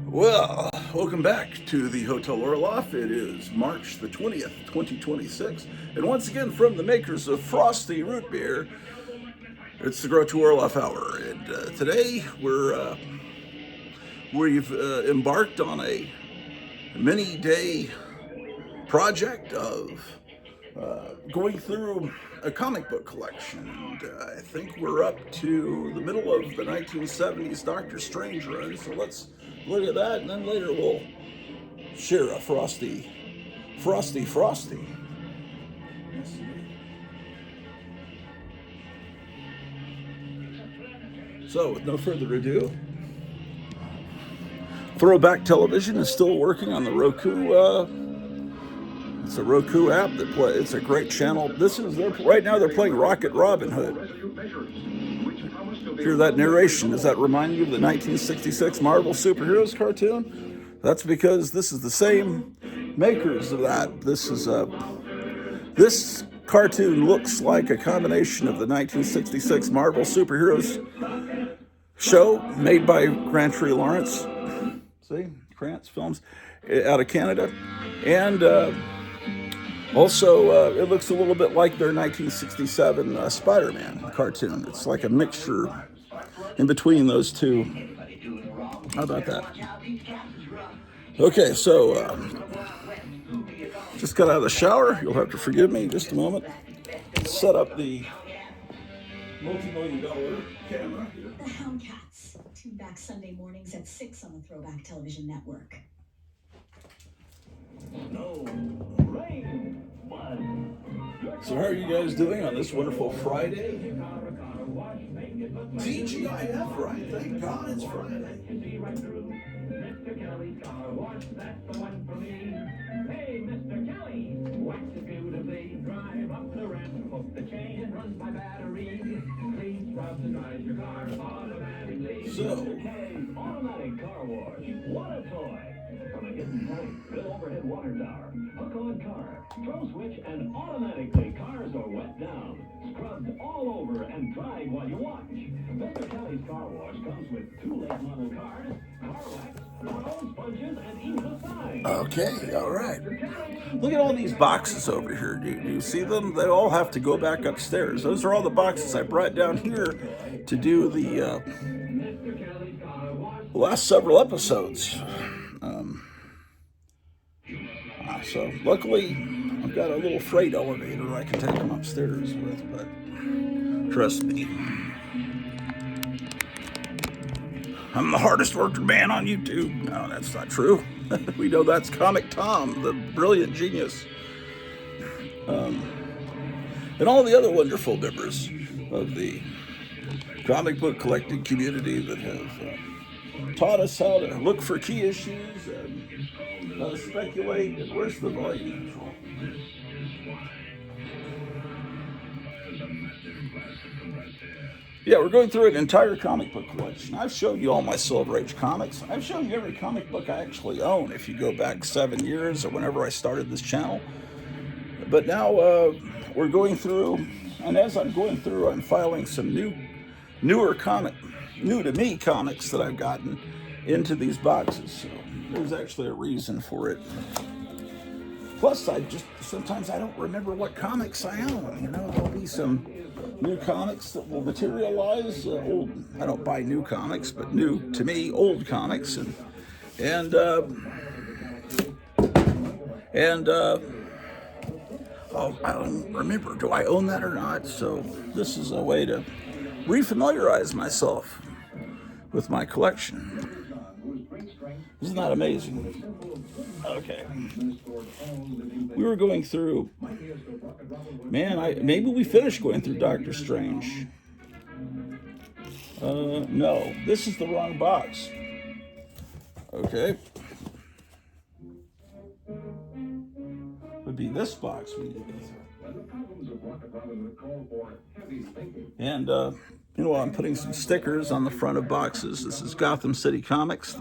Well, welcome back to the Hotel Orloff. It is March the 20th, 2026. And once again, from the makers of Frosty Root Beer, it's the Grottu Orloff Hour. And today we've embarked on a many-day project of going through a comic book collection. And I think we're up to the middle of the 1970s Doctor Strange run. So let's look at that, and then later we'll share a frosty. So, with no further ado, Throwback Television is still working on the Roku. It's a Roku app that play. It's a great channel. Right now they're playing Rocket Robin Hood. Hear that narration? Does that remind you of the 1966 Marvel superheroes cartoon? That's because this is the same makers of that. This cartoon looks like a combination of the 1966 Marvel superheroes show made by Grantry Lawrence. See, Krantz Films out of Canada, and also it looks a little bit like their 1967 Spider-Man cartoon. It's like a mixture in between those two. How about that? Okay, so just got out of the shower. You'll have to forgive me just a moment. Set up the multi-million-dollar camera here. The Houndcats, tune back Sunday mornings at 6 on the Throwback Television Network. So how are you guys doing on this wonderful Friday? TGIF, right? Thank God it's Friday. Mr. Kelly's Car Wash, that's the one for me. Hey, Mr. Kelly, wax it beautifully. Drive up the ramp, hook the chain, it runs by battery. Clean scrubs and dries your car automatically. So, Mr. Kelly's Automatic Car Wash, what a toy. From a hidden tank to an overhead water tower, hook on car, throw switch, and automatically cars are wet down, scrubbed all over, and dried while you watch. Mr. Kelly's Car Wash comes with 2 late model cars, car wax, oil sponges, and even a sign. okay, all right. Look at all these boxes over here. Do you see them? They all have to go back upstairs. Those are all the boxes I brought down here to do the last several episodes. So luckily, I've got a little freight elevator I can take them upstairs with, but trust me, I'm the hardest working man on YouTube. No, that's not true. We know that's Comic Tom, the brilliant genius. And all the other wonderful members of the comic book collecting community that have taught us how to look for key issues and speculate. And where's the volume control? Yeah, we're going through an entire comic book collection. I've shown you all my Silver Age comics. I've shown you every comic book I actually own if you go back 7 years or whenever I started this channel. But now we're going through, and as I'm going through, I'm filing some new to me comics that I've gotten into these boxes. So there's actually a reason for it. Plus, sometimes I don't remember what comics I own. You know, there'll be some new comics that will materialize. I don't buy new comics, but new to me, old comics, and I don't remember. Do I own that or not? So this is a way to refamiliarize myself with my collection. Isn't that amazing? Okay. We were going through, maybe we finished going through Doctor Strange. No, this is the wrong box. Okay. Would be this box we did. And, I'm putting some stickers on the front of boxes. This is Gotham City Comics,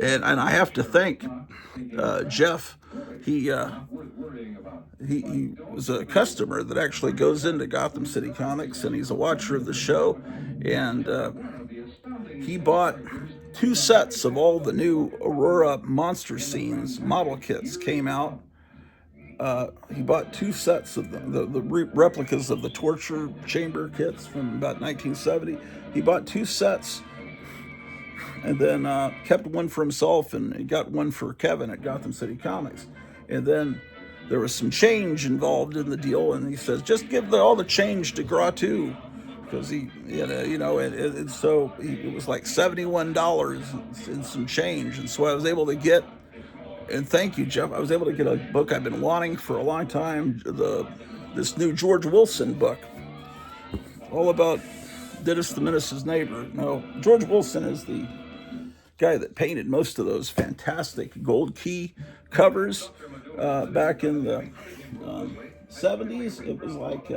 and I have to thank Jeff. He was a customer that actually goes into Gotham City Comics, and he's a watcher of the show. And he bought 2 sets of all the new Aurora monster scenes model kits came out. He bought 2 sets of the replicas of the torture chamber kits from about 1970. He bought 2 sets, and then kept one for himself, and he got one for Kevin at Gotham City Comics. And then there was some change involved in the deal, and he says, just give all the change to Grottu, because he, and so it was like $71 and some change. And so I was able to get, and thank you, Jeff, I was able to get a book I've been wanting for a long time, this new George Wilson book, all about Dennis the Menace's neighbor. No, George Wilson is the guy that painted most of those fantastic gold key covers back in the 70s. It was like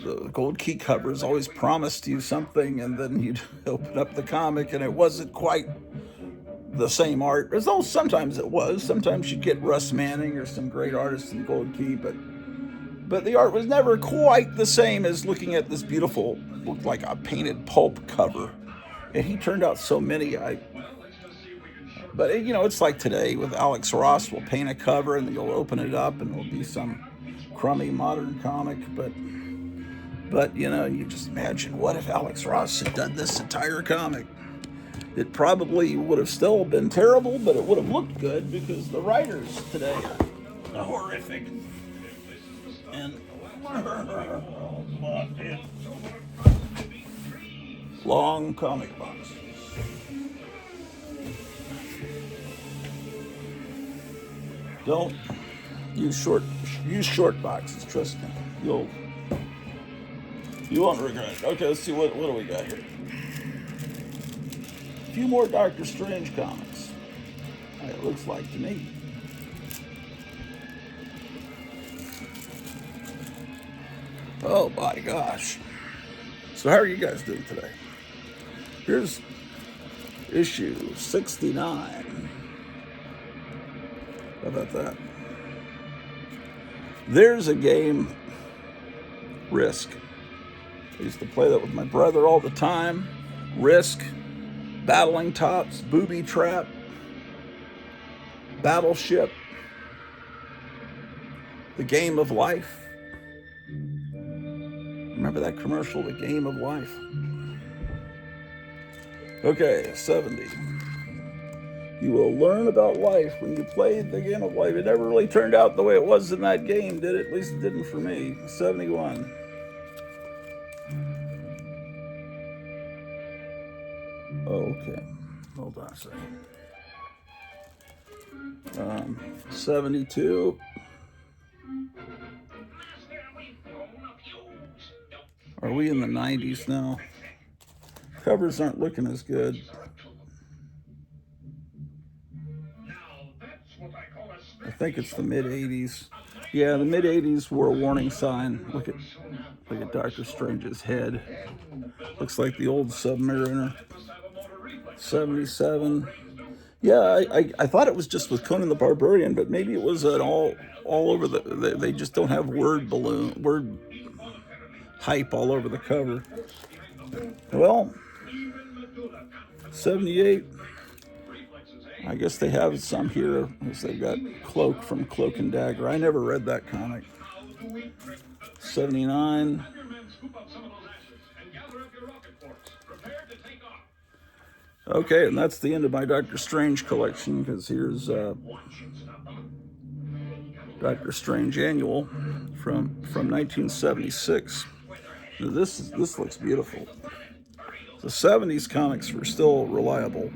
the gold key covers always promised you something, and then you'd open up the comic and it wasn't quite the same art, as though sometimes it was. Sometimes you'd get Russ Manning or some great artist in gold key, but the art was never quite the same as looking at this beautiful, looked like a painted pulp cover. And he turned out so many. But it's like today with Alex Ross. We'll paint a cover and then you'll open it up and it'll be some crummy modern comic. But you just imagine, what if Alex Ross had done this entire comic? It probably would have still been terrible, but it would have looked good, because the writers today are horrific. And long comic box. Don't use short boxes. Trust me, you won't regret it. Okay, let's see what do we got here. A few more Doctor Strange comics. It looks like to me. Oh my gosh. So how are you guys doing today? Here's issue 69. How about that? There's a game, Risk. I used to play that with my brother all the time. Risk, Battling Tops, Booby Trap, Battleship, The Game of Life. Remember that commercial, The Game of Life? Okay, 70. You will learn about life when you play the game of life. It never really turned out the way it was in that game, did it? At least it didn't for me. 71. Okay, hold on a second. 72. Are we in the 90s now? Covers aren't looking as good. I think it's the mid-80s. Yeah, the mid-80s were a warning sign. Look at Doctor Strange's head. Looks like the old Submariner. 77. Yeah, I thought it was just with Conan the Barbarian, but maybe it was an all over they just don't have word hype all over the cover. Well, 78. I guess they have some here, as they've got Cloak from Cloak and Dagger. I never read that comic. 79. Okay, and that's the end of my Doctor Strange collection, because here's Doctor Strange Annual from 1976. Now this looks beautiful. The 70s comics were still reliable.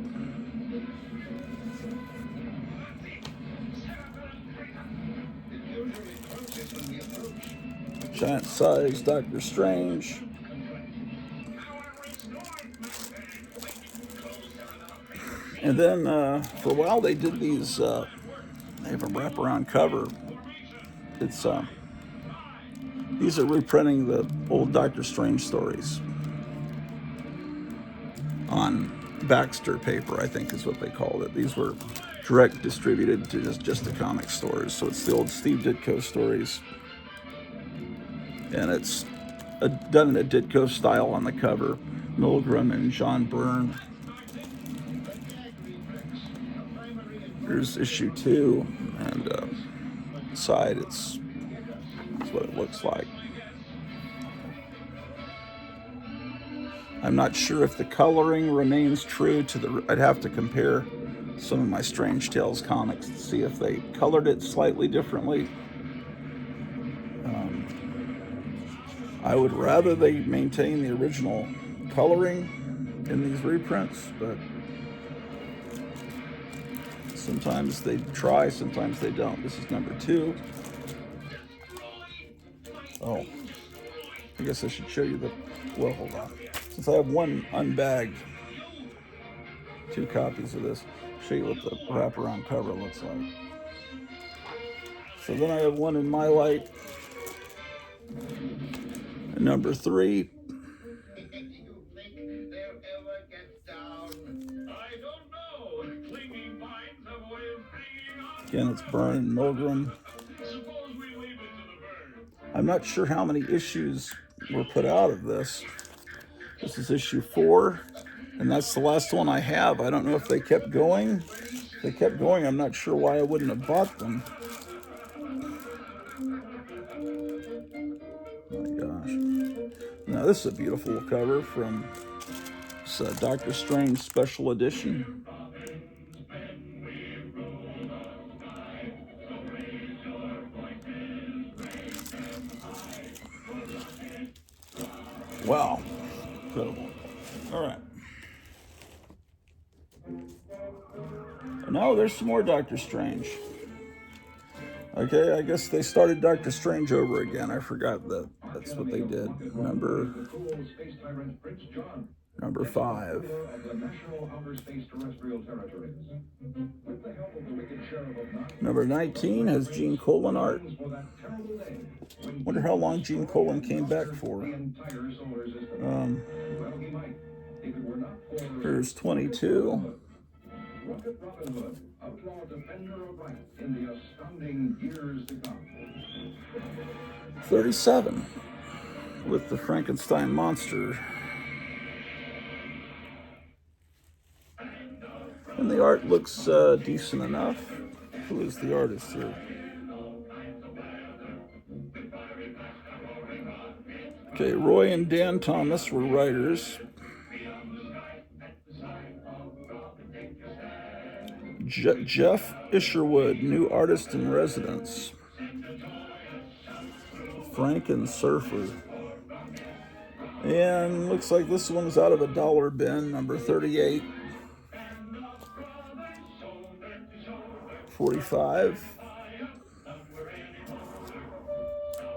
Giant size Doctor Strange. And then for a while they did these, they have a wraparound cover. It's these are reprinting the old Doctor Strange stories on Baxter paper, I think is what they called it. These were direct distributed to just the comic stores. So it's the old Steve Ditko stories. And it's done in a Ditko style on the cover. Milgram and John Byrne. Here's issue 2, and inside that's what it looks like. I'm not sure if the coloring remains true to the. I'd have to compare some of my Strange Tales comics to see if they colored it slightly differently. I would rather they maintain the original coloring in these reprints, but sometimes they try, sometimes they don't. This is number 2. Oh, I guess I should show you the. Well, hold on. Since I have one unbagged, 2 copies of this, I'll show you what the wraparound cover looks like. So then I have one in my light. And number 3. Again, it's Byrne and Milgram. I'm not sure how many issues were put out of this. This is issue 4, and that's the last one I have. I don't know if they kept going. If they kept going, I'm not sure why I wouldn't have bought them. Oh my gosh. Now this is a beautiful cover from Doctor Strange Special Edition. Wow. Incredible. All right. No, there's some more Doctor Strange. Okay, I guess they started Doctor Strange over again. I forgot that that's what they did. Number 5. Number 19 has Gene Colan art. Wonder how long Gene Colan came back for. Here's 22. 37 with the Frankenstein monster. And the art looks decent enough. Who is the artist here? Okay, Roy and Dan Thomas were writers. Jeff Isherwood, new artist in residence. Franken Surfer. And looks like this one's out of a dollar bin, number 38. 45.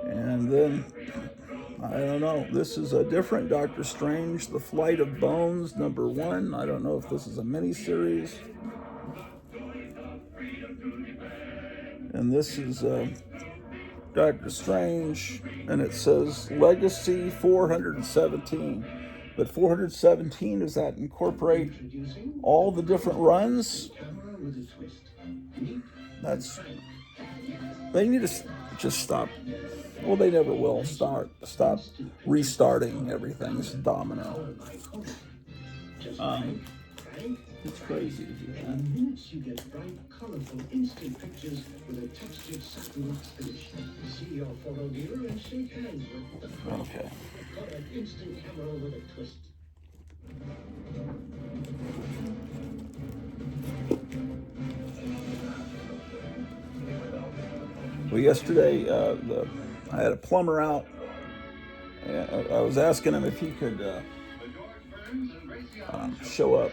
And then, I don't know, this is a different Doctor Strange, The Flight of Bones, number 1. I don't know if this is a miniseries. And this is Doctor Strange, and it says Legacy 417. But 417, does that incorporate all the different runs? They need to just stop. Well, they never will stop restarting everything. It's a domino. It's crazy to do that. In minutes, you get bright, colorful, instant pictures with a textured satin wax finish. See your photo dealer and shake hands with them. Okay. Got an instant camera with a twist. Well, yesterday, I had a plumber out, and I was asking him if he could show up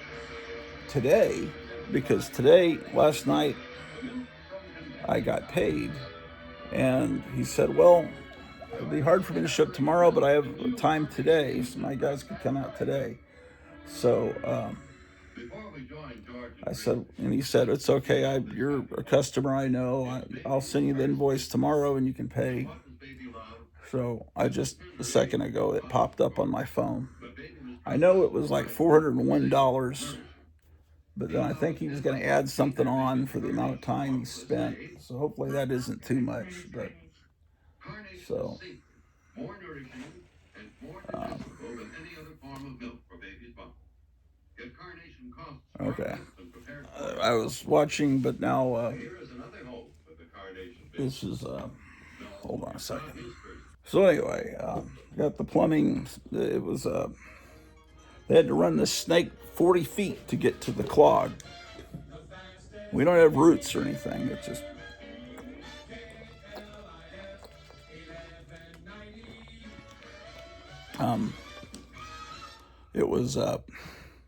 today, because last night, I got paid, and he said, well, it'd be hard for me to show up tomorrow, but I have time today, so my guys could come out today. So I said, and he said, it's okay, you're a customer, I know, I'll send you the invoice tomorrow and you can pay. So a second ago, it popped up on my phone. I know it was like $401, but then I think he was going to add something on for the amount of time he spent. So hopefully that isn't too much. But so Okay. I was watching, but now this is, hold on a second. So anyway, got the plumbing. It was, they had to run this snake 40 feet to get to the clog. We don't have roots or anything. It's just, it was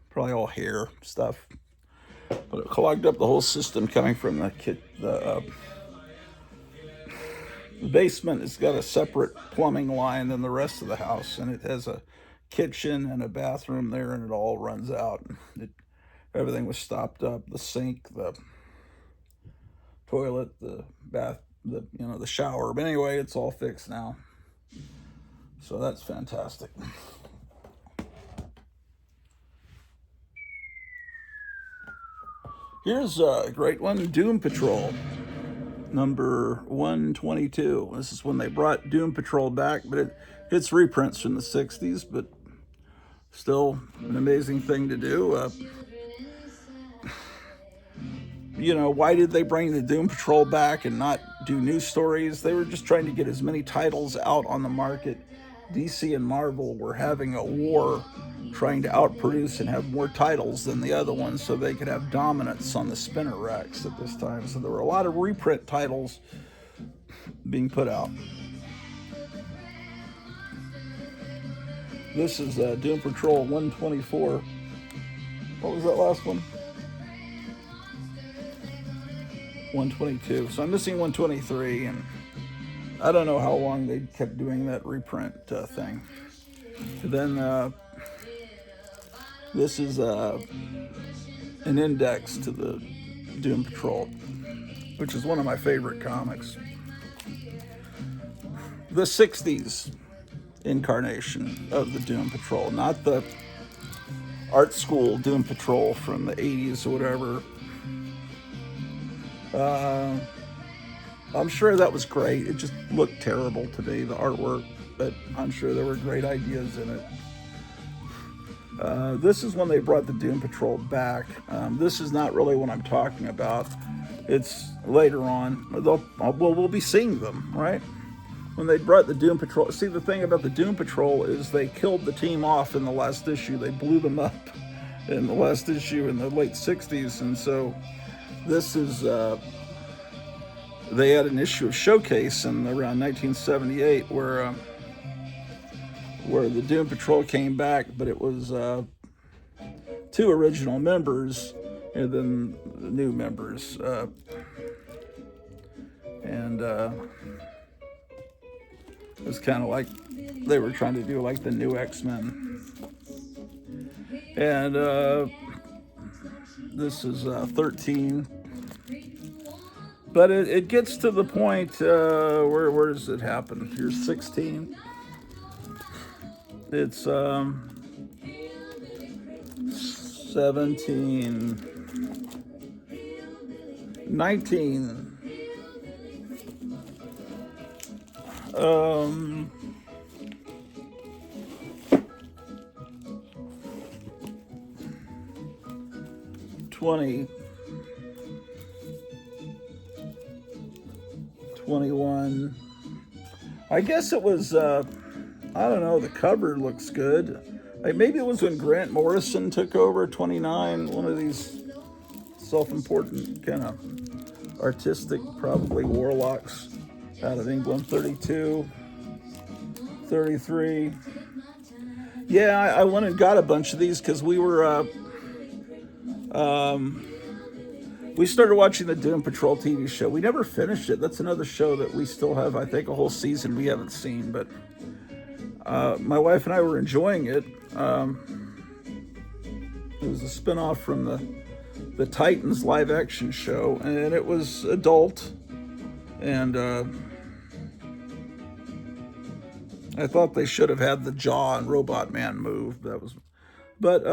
probably all hair stuff, but it clogged up the whole system coming from the basement. Has got a separate plumbing line than the rest of the house, and it has a kitchen and a bathroom there, and it all runs out. Everything was stopped up: the sink, the toilet, the bath, the shower. But anyway, it's all fixed now, so that's fantastic. Here's a great one: Doom Patrol, number 122. This is when they brought Doom Patrol back, but it's reprints from the 60s, but still an amazing thing to do. Why did they bring the Doom Patrol back and not do new stories? They were just trying to get as many titles out on the market. DC and Marvel were having a war trying to outproduce and have more titles than the other ones so they could have dominance on the spinner racks at this time. So there were a lot of reprint titles being put out. This is Doom Patrol 124. What was that last one? 122. So I'm missing 123, and I don't know how long they kept doing that reprint thing. And then this is an index to the Doom Patrol, which is one of my favorite comics. The 60s incarnation of the Doom Patrol, not the art school Doom Patrol from the 80s or whatever. I'm sure that was great. It just looked terrible today, the artwork, but I'm sure there were great ideas in it. This is when they brought the Doom Patrol back. This is not really what I'm talking about. It's later on. We'll be seeing them, right? When they brought the Doom Patrol. See, the thing about the Doom Patrol is they killed the team off in the last issue. They blew them up in the last issue in the late 60s. And so this is, they had an issue of Showcase in around 1978 where the Doom Patrol came back, but it was 2 original members and then the new members. And it was kind of like they were trying to do like the new X-Men. And this is 13. But it gets to the point where does it happen? Here's 16. It's 17, 19, 20, 21. I guess it was, I don't know, the cover looks good. Like maybe it was when Grant Morrison took over, 29, one of these self-important kind of artistic, probably warlocks out of England. 32, 33. Yeah, I went and got a bunch of these because we were, we started watching the Doom Patrol TV show. We never finished it. That's another show that we still have, I think, a whole season we haven't seen. But my wife and I were enjoying it. It was a spinoff from the Titans live-action show, and it was adult. And I thought they should have had the jaw and Robot Man move. But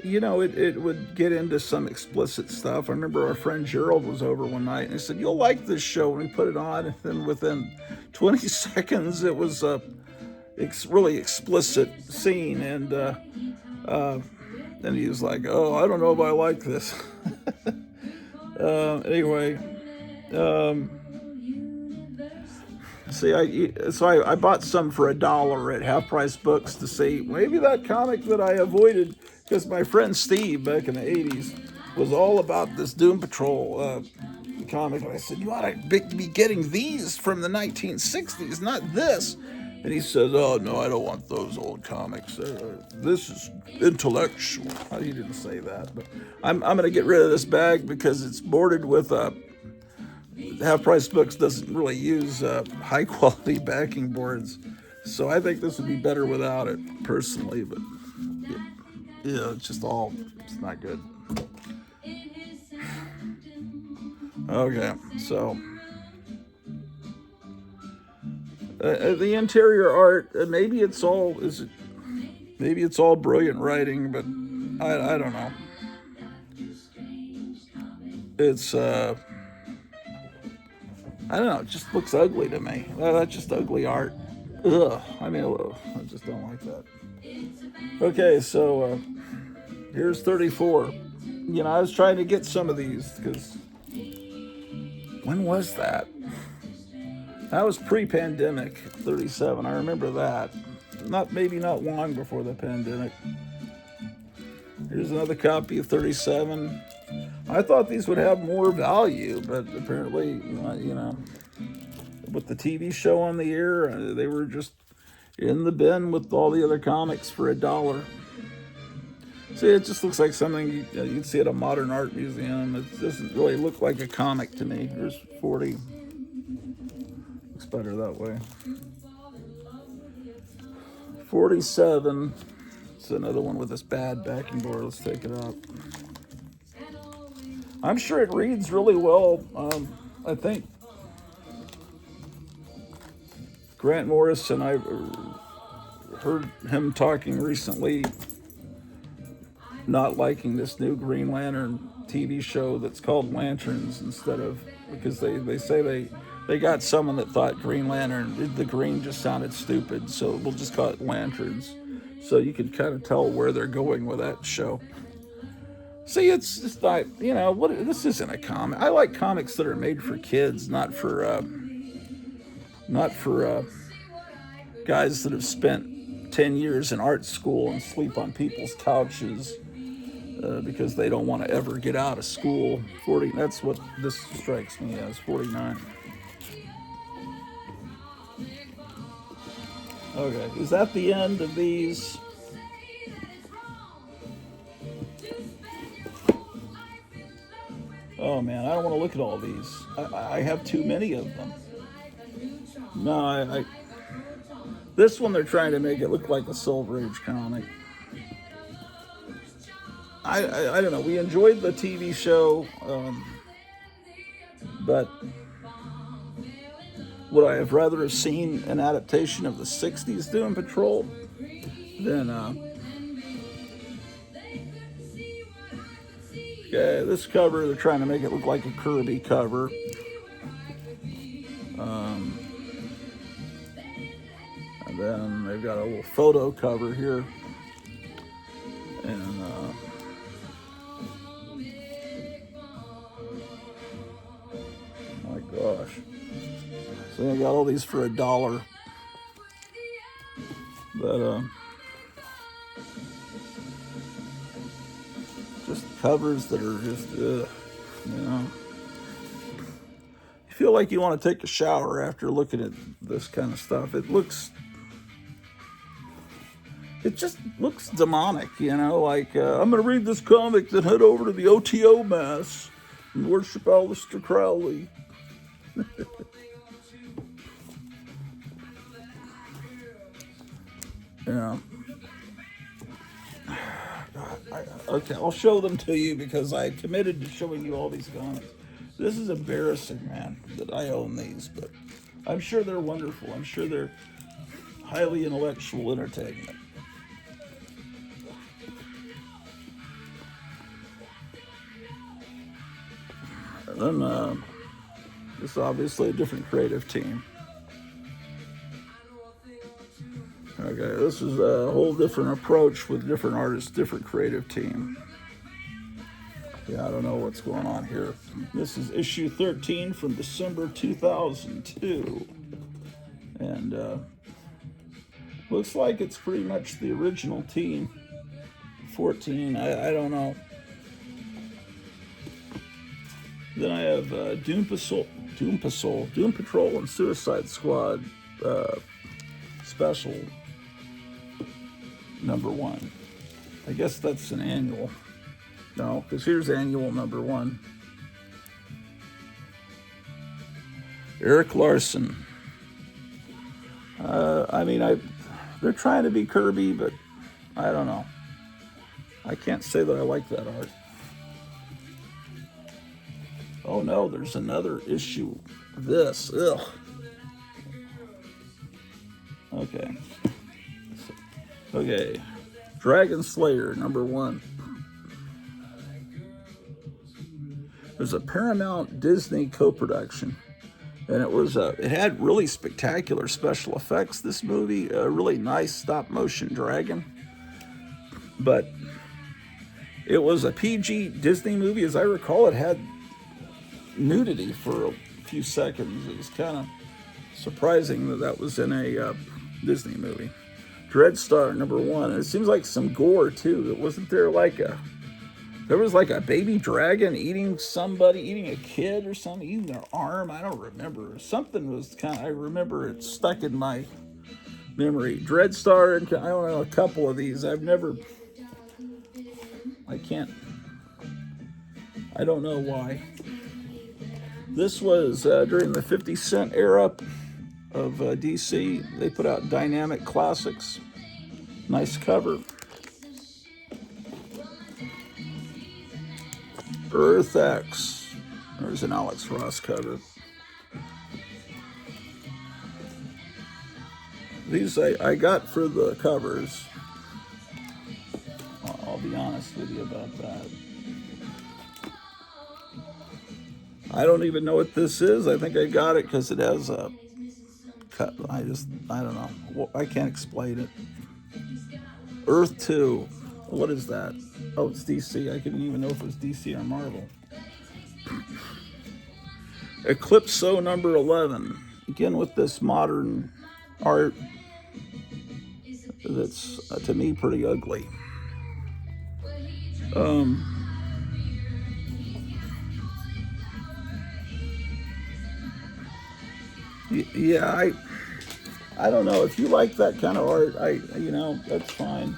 it would get into some explicit stuff. I remember our friend Gerald was over one night and he said, "You'll like this show." And we put it on, and then within 20 seconds, it was really explicit scene, and he was like, "Oh, I don't know if I like this." Anyway, um, see, I bought some for $1 at Half Price Books to see maybe that comic that I avoided, because my friend Steve back in the '80s was all about this Doom Patrol comic, and I said, "You ought to be getting these from the 1960s, not this." And he says, "Oh no, I don't want those old comics. This is intellectual." He didn't say that, but I'm going to get rid of this bag because it's boarded with Half Price Books doesn't really use high quality backing boards, so I think this would be better without it personally. But yeah, it's not good. Okay, so the interior art, maybe it's all brilliant writing, but I don't know. It's I don't know. It just looks ugly to me. That's just ugly art. Ugh. I mean, I just don't like that. Okay, so here's 34. I was trying to get some of these because when was that? That was pre-pandemic, 37. I remember that. Maybe not long before the pandemic. Here's another copy of 37. I thought these would have more value, but apparently, with the TV show on the air, they were just in the bin with all the other comics for $1. See, it just looks like something you'd see at a modern art museum. It doesn't really look like a comic to me. Here's 40. Looks better that way. 47. It's another one with this bad backing board. Let's take it out. I'm sure it reads really well. I think Grant Morrison, I heard him talking recently, not liking this new Green Lantern TV show that's called Lanterns instead of, because they say they got someone that thought Green Lantern, the green just sounded stupid, so we'll just call it Lanterns. So you can kind of tell where they're going with that show. See, it's just not, this isn't a comic. I like comics that are made for kids, not for guys that have spent 10 years in art school and sleep on people's couches because they don't want to ever get out of school. 40, that's what this strikes me as, 49. Okay, is that the end of these? Oh man, I don't want to look at all these. I have too many of them. No, this one they're trying to make it look like a Silver Age comic. I don't know. We enjoyed the TV show, but would I have rather have seen an adaptation of the '60s Doom Patrol than okay, this cover, they're trying to make it look like a Kirby cover. And then they've got a little photo cover here. And my gosh. So I got all these for $1. But just covers that are just you feel like you want to take a shower after looking at this kind of stuff. It just looks demonic, like I'm going to read this comic, then head over to the OTO Mass and worship Aleister Crowley. Yeah. Okay, I'll show them to you because I committed to showing you all these comics. This is embarrassing, man, that I own these, but I'm sure they're wonderful. I'm sure they're highly intellectual entertainment. And then this is obviously a different creative team. Okay, this is a whole different approach with different artists, different creative team. Yeah, I don't know what's going on here. This is issue 13 from December 2002. And looks like it's pretty much the original team. 14, I don't know. Then I have Doom Patrol, and Suicide Squad special #1. I guess that's an annual. No, because here's annual #1. Eric Larson. I mean, they're trying to be Kirby, but I don't know. I can't say that I like that art. Oh no, there's another issue of this. Ugh. Okay. Okay. Dragon Slayer #1. There's a Paramount Disney co-production, and it had really spectacular special effects. This movie, a really nice stop-motion dragon, but it was a PG Disney movie. As I recall, it had nudity for a few seconds. It was kind of surprising that that was in a Disney movie. Dreadstar #1. And it seems like some gore too. Wasn't there there was like a baby dragon eating a kid or something, eating their arm? I don't remember. Something was I remember it stuck in my memory. Dreadstar, and I don't know, a couple of these. I don't know why. This was during the 50 Cent era of DC. They put out Dynamic Classics. Nice cover. Earth X. There's an Alex Ross cover. These I got for the covers. I'll be honest with you about that. I don't even know what this is. I think I got it because it has a cut. I don't know. Well, I can't explain it. Earth 2. What is that? Oh, it's DC. I couldn't even know if it was DC or Marvel. Eclipso #11. Again with this modern art that's, to me, pretty ugly. Yeah, I don't know. If you like that kind of art, that's fine.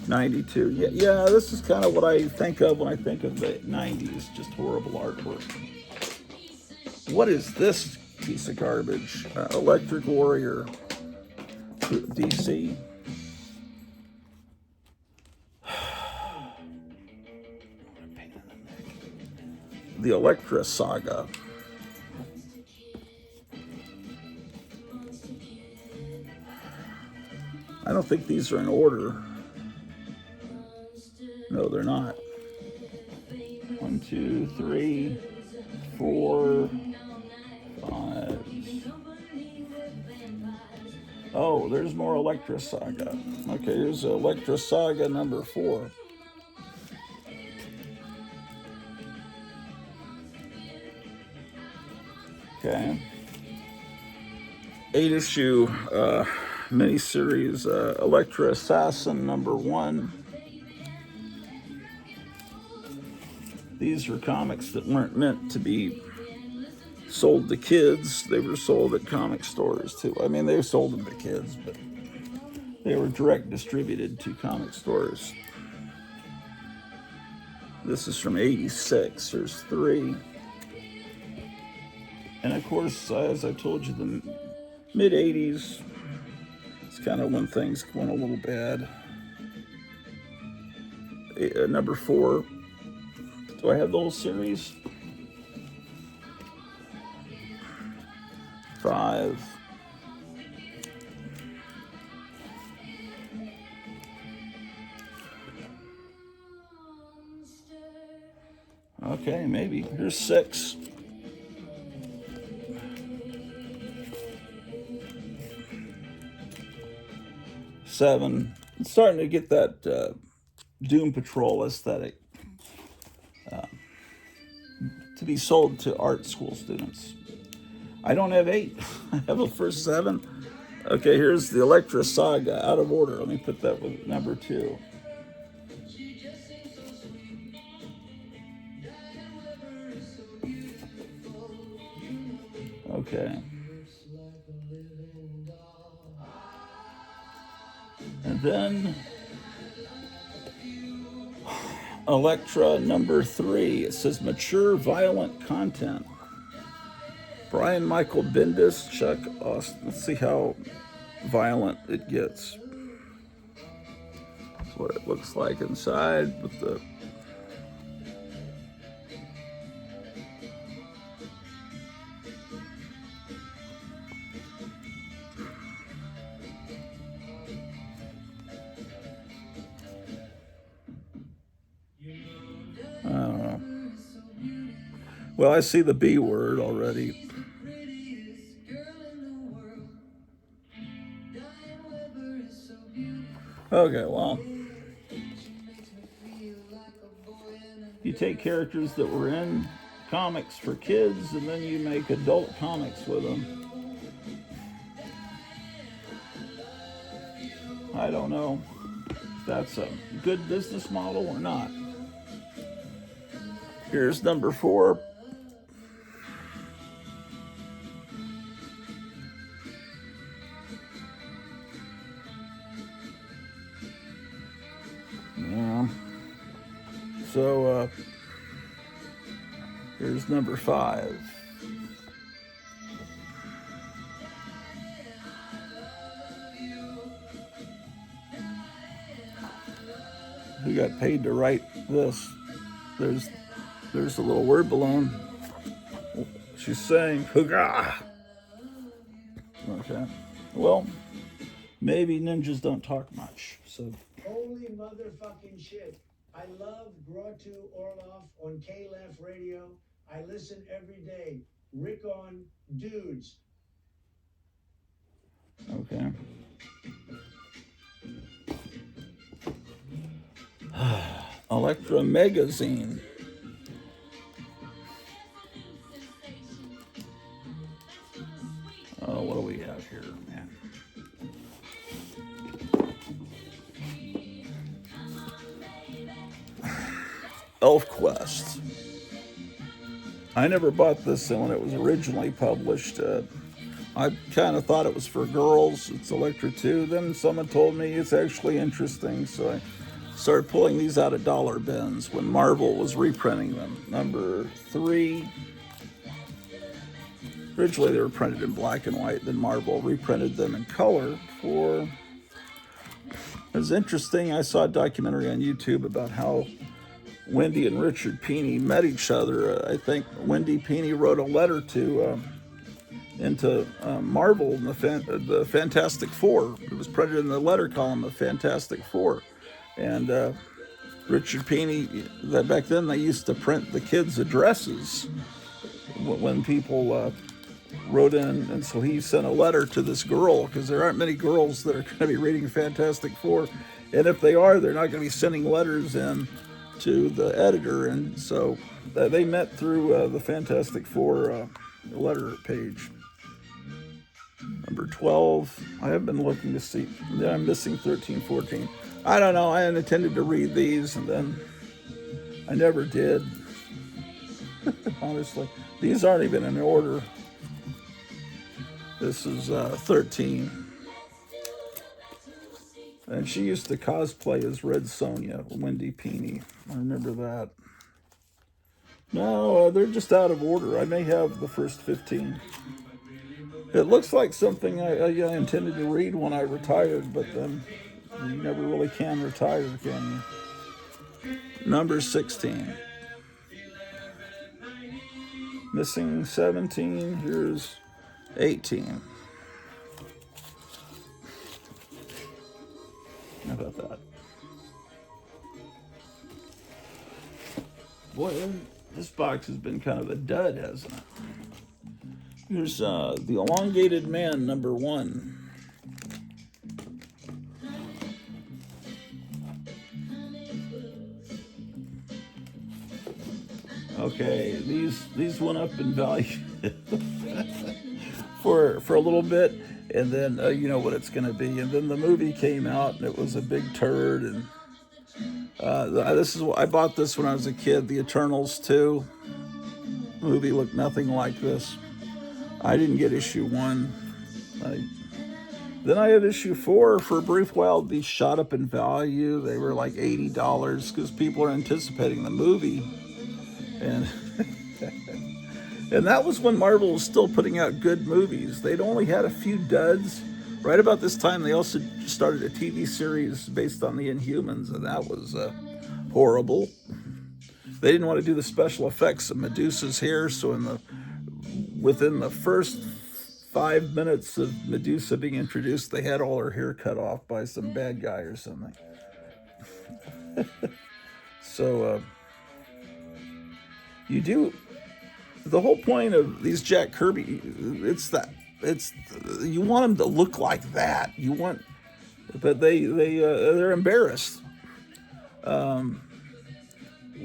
92. Yeah, this is kind of what I think of when I think of the 90s. Just horrible artwork. What is this piece of garbage? Electric Warrior DC. The Elektra Saga. I don't think these are in order. No, they're not. 1, 2, 3, 4, 5. Oh, there's more Elektra Saga. Okay, here's Elektra Saga #4. Okay. 8-issue miniseries, Elektra Assassin #1. These are comics that weren't meant to be sold to kids. They were sold at comic stores too. I mean, they sold them to kids, but they were direct distributed to comic stores. This is from '86. There's 3. And of course, as I told you, the mid-'80s, it's kind of when things went a little bad. #4. Do I have the whole series? 5. Okay, maybe. Here's 6. 7. It's starting to get that Doom Patrol aesthetic to be sold to art school students. I don't have 8. I have a first 7. Okay, here's the Electra Saga, out of order. Let me put that with number 2. Okay. And then Electra number 3. It says mature violent content. Brian Michael Bendis, Chuck Austin. Let's see how violent it gets. That's what it looks like inside with the I don't know. Well, I see the B word already. Okay, well, you take characters that were in comics for kids and then you make adult comics with them. I don't know if that's a good business model or not. Here's number 4. Yeah. So, here's number 5. Who got paid to write this? There's a little word balloon. She's saying, "Hooga!" Okay. Well, maybe ninjas don't talk much. So. Holy motherfucking shit. I love Grottu Orloff on KLF radio. I listen every day. Rick on Dudes. Okay. Electra Magazine. Oh, what do we have here, man? ElfQuest. I never bought this when it was originally published. I kind of thought it was for girls. It's Electra 2. Then someone told me it's actually interesting, so I started pulling these out of dollar bins when Marvel was reprinting them. Number 3. Originally they were printed in black and white, then Marvel reprinted them in color for... It was interesting. I saw a documentary on YouTube about how Wendy and Richard Pini met each other. I think Wendy Pini wrote a letter to into Marvel and the Fantastic Four. It was printed in the letter column of Fantastic Four. And Richard Pini, that back then they used to print the kids' addresses when people wrote in, and so he sent a letter to this girl, because there aren't many girls that are going to be reading Fantastic Four, and if they are, they're not going to be sending letters in to the editor, and so they met through the Fantastic Four letter page. Number 12, I have been looking to see, I'm missing 13, 14. I don't know, I intended to read these, and then I never did. Honestly, these aren't even in order. This is 13. And she used to cosplay as Red Sonja, Wendy Pini. I remember that. No, they're just out of order. I may have the first 15. It looks like something I intended to read when I retired, but then you never really can retire, can you? Number 16. Missing 17. Here's 18. How about that? Boy, this box has been kind of a dud, hasn't it? Here's The Elongated Man, number 1. Okay, these went up in value for a little bit, and then you know what it's going to be. And then the movie came out, and it was a big turd. And this is I bought this when I was a kid. The Eternals 2 movie looked nothing like this. I didn't get issue 1. Then I had issue 4 for a brief while. These shot up in value. They were like $80 because people are anticipating the movie, and and that was when Marvel was still putting out good movies. They'd only had a few duds. Right about this time, they also started a TV series based on the Inhumans, and that was horrible. They didn't want to do the special effects of Medusa's hair, so within the first 5 minutes of Medusa being introduced, they had all her hair cut off by some bad guy or something. So you do. The whole point of these Jack Kirby, it's you want them to look like that. But they're embarrassed.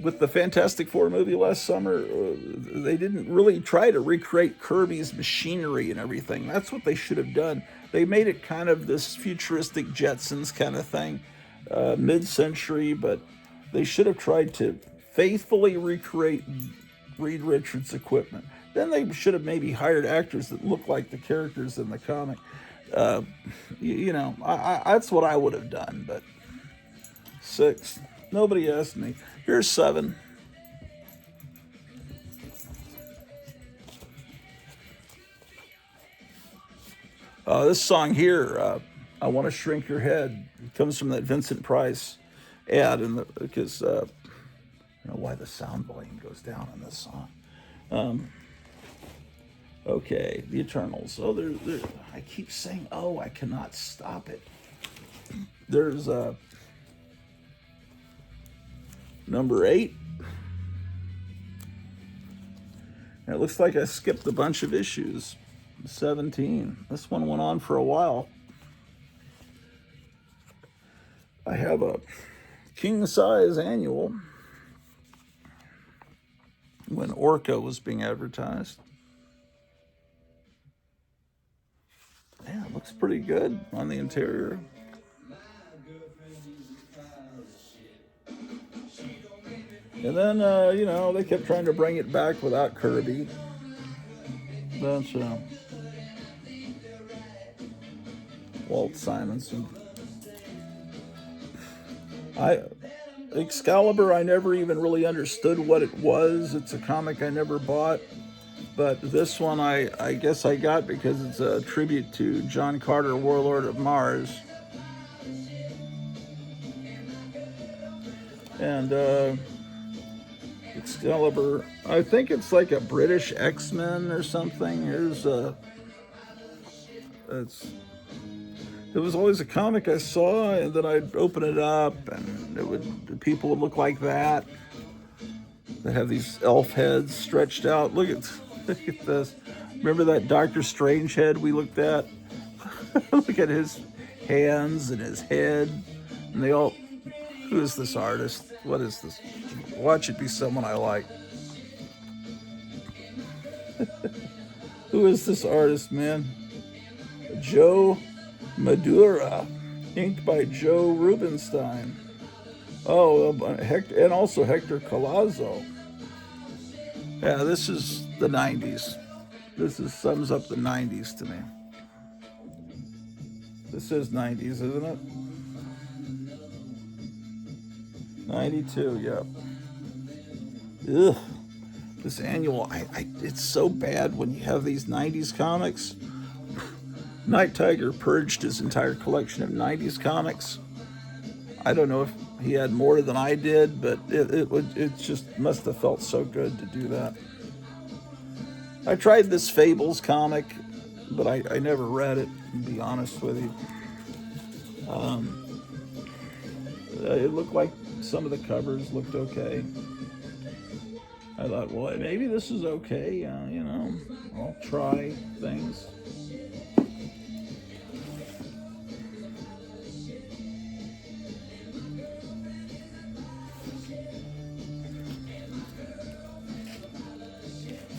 With the Fantastic Four movie last summer, they didn't really try to recreate Kirby's machinery and everything. That's what they should have done. They made it kind of this futuristic Jetsons kind of thing, mid-century, but they should have tried to faithfully recreate Reed Richards' equipment. Then they should have maybe hired actors that look like the characters in the comic. That's what I would have done. But 6, nobody asked me. Here's 7. This song here, "I Want to Shrink Your Head," comes from that Vincent Price ad, because I don't know why the sound volume goes down on this song. Okay, the Eternals. Oh, I keep saying, oh, I cannot stop it. There's number 8. And it looks like I skipped a bunch of issues. 17. This one went on for a while. I have a king-size annual when Orca was being advertised. Yeah, it looks pretty good on the interior. And then, they kept trying to bring it back without Kirby. But Walt Simonson. Excalibur, I never even really understood what it was. It's a comic I never bought. But this one I guess I got because it's a tribute to John Carter, Warlord of Mars. And Excalibur, I think it's like a British X-Men or something. It was always a comic I saw, and then I'd open it up, and people would look like that. They have these elf heads stretched out. Look at this. Remember that Doctor Strange head we looked at? Look at his hands and his head, and they all. Who is this artist? What is this? Watch it be someone I like. Who is this artist, man? Joe Madura, inked by Joe Rubinstein. Oh, and also Hector Collazo. Yeah, this is the 90s. Sums up the 90s to me. This is 90s, isn't it? 92, yep. Ugh. This annual, it's so bad when you have these 90s comics. Night Tiger purged his entire collection of 90s comics. I don't know if he had more than I did, but it just must have felt so good to do that. I tried this Fables comic, but I never read it, to be honest with you. It looked like some of the covers looked okay. I thought, well, maybe this is okay. I'll try things.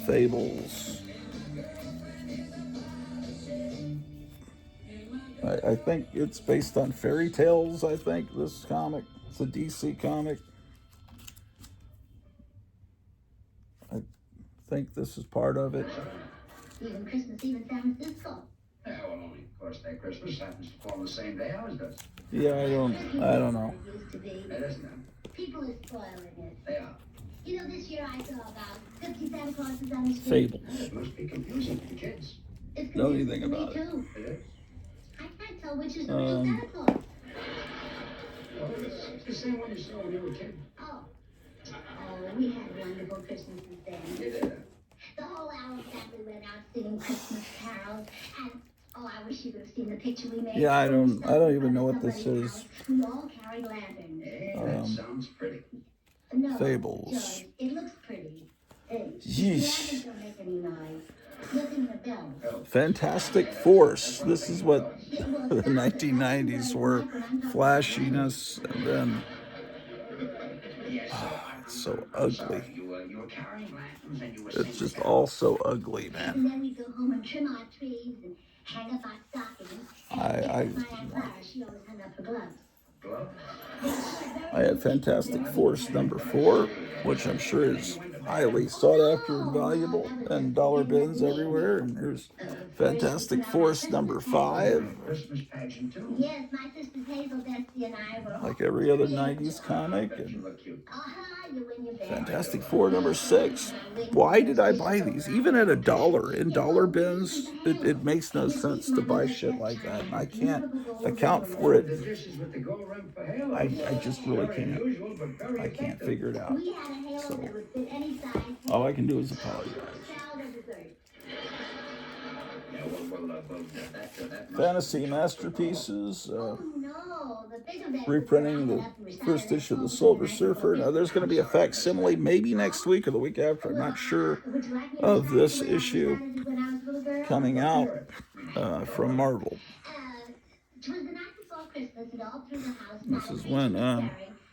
Fables. I think it's based on fairy tales, I think, this comic. It's a DC comic. I think this is part of it. Even Christmas Eve in San Francisco. Yeah, well, only, of course, that Christmas happens to fall on the same day ours does. Yeah, I don't know. It used to be. It isn't them. People are spoiling it. They are. You know, this year I saw about 50 Santa Clauses on the street. Fables. It must be confusing for the kids. It's Know confusing anything to me, about it. too. It is. I can't tell which is the real Santa Claus. Well, it's the same one you saw when you were a kid. Oh. Oh, we had wonderful Christmases then. You did. The whole Allen family went out singing Christmas carols, and oh, I wish you could have seen the picture we made. Yeah, I don't even know what this is. We all carried lanterns. Hey, that sounds pretty. No, Fables. George, it looks pretty. Hey, Yeesh. the don't make any noise. Listen to the bells. Fantastic Force. This is what the 1990s were. Flashiness, and then it's so ugly. You were carrying lanterns and you were It's just all so ugly, And man. then we go home and trim our trees and hang up our stockings. And I my Aunt Clara, she always hung up her gloves. gloves. I had Fantastic Force #4, which I'm sure is highly sought after and valuable, and dollar bins everywhere. And here's Fantastic Force #5, Christmas pageant, too. Yes, my sisters Hazel, Bessie, and I were like every other 90s comic. Bet you And look cute. you win your bed. Fantastic Four #6. Why did I buy these? Even at $1 in dollar bins, it makes no sense to buy shit like that. And I can't account for The it. dishes with the gold rim for halo. I just really Very can't. unusual, but very I can't effective. figure it out. We had a halo So that would fit any size. all I can do is apologize. Salad or dessert. Yeah, that must Fantasy Masterpieces. Oh no, the bigger bed. Reprinting the first issue of the Silver Surfer. Now there's going to be a facsimile maybe next week or the week after. I'm not sure of this issue coming out from Marvel. It was the night before Christmas, and all through the house. This is when I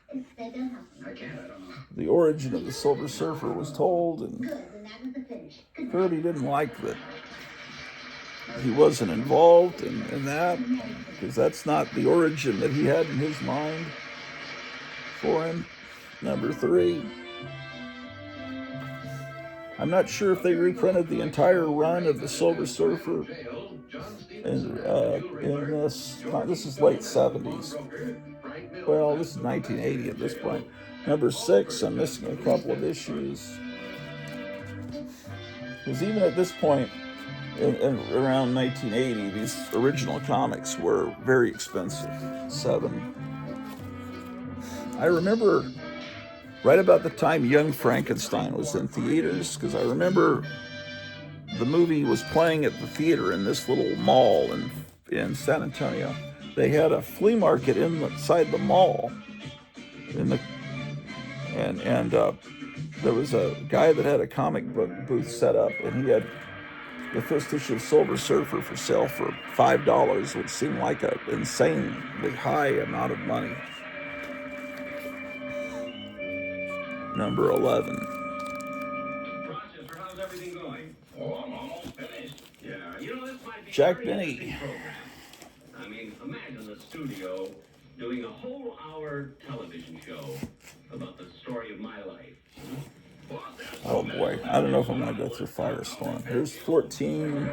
can't, I don't know. the origin of the Silver Surfer was told, and Good, and that was the finish. Good Kirby didn't like that he wasn't involved in that, because that's not the origin that he had in his mind for him. #3. I'm not sure if they reprinted the entire run of the Silver Surfer in this. This is late 70s. Well, this is 1980 at this point. #6, I'm missing a couple of issues. Because even at this point, in around 1980, these original comics were very expensive. 7. I remember right about the time Young Frankenstein was in theaters, because I remember the movie was playing at the theater in this little mall in San Antonio. They had a flea market inside the mall, and there was a guy that had a comic book booth set up, and he had the first issue of Silver Surfer for sale for $5, which seemed like an insanely high amount of money. #11. Rochester, how's everything going? Oh, I'm almost finished. Yeah, you know, this might be Jack a very Benny. interesting program. I mean, imagine the studio doing a whole hour television show about the story of my life. Oh boy, I don't know if I'm going to go through Firestorm. Here's 14.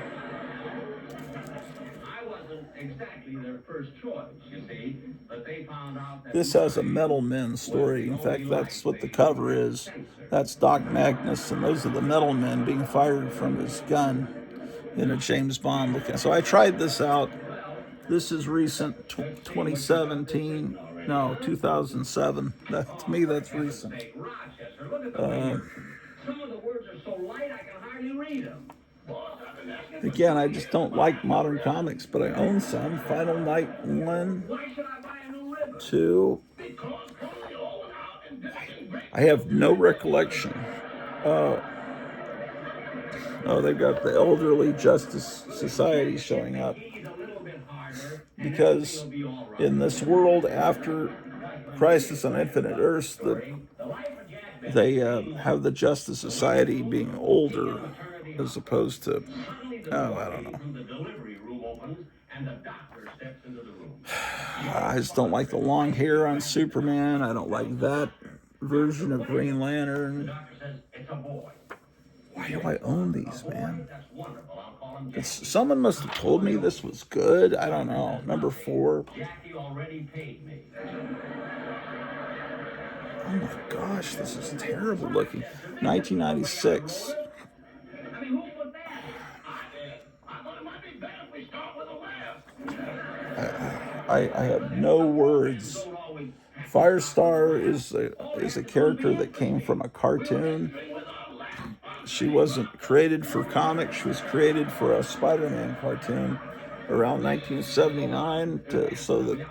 I wasn't exactly their first choice, you see, but they found out that This has a Metal Men story. In fact, that's what the cover is. That's Doc Magnus, and those are the Metal Men being fired from his gun in a James Bond looking. So I tried this out. This is recent, 2017. No, 2007. To me, that's recent. Rochester, look at the figures. Some of the words are so light I can hardly read them. Again, I just don't like modern comics, but I own some. Final Night 1, Why should I buy a new ribbon? 2. I have no recollection. Oh, they've got the Elderly Justice Society showing up. He's a little bit harder. Because in this world after Crisis on Infinite Earths, The life of Jack they have the Justice Society being older as opposed to, oh, I don't know. I just don't like the long hair on Superman. I don't like that version of Green Lantern. Why do I own these, man? Someone must have told me this was good. I don't know. Number 4. Oh my gosh, this is terrible looking. 1996. I have no words. Firestar is a character that came from a cartoon. She wasn't created for comics. She was created for a Spider-Man cartoon around 1979. So that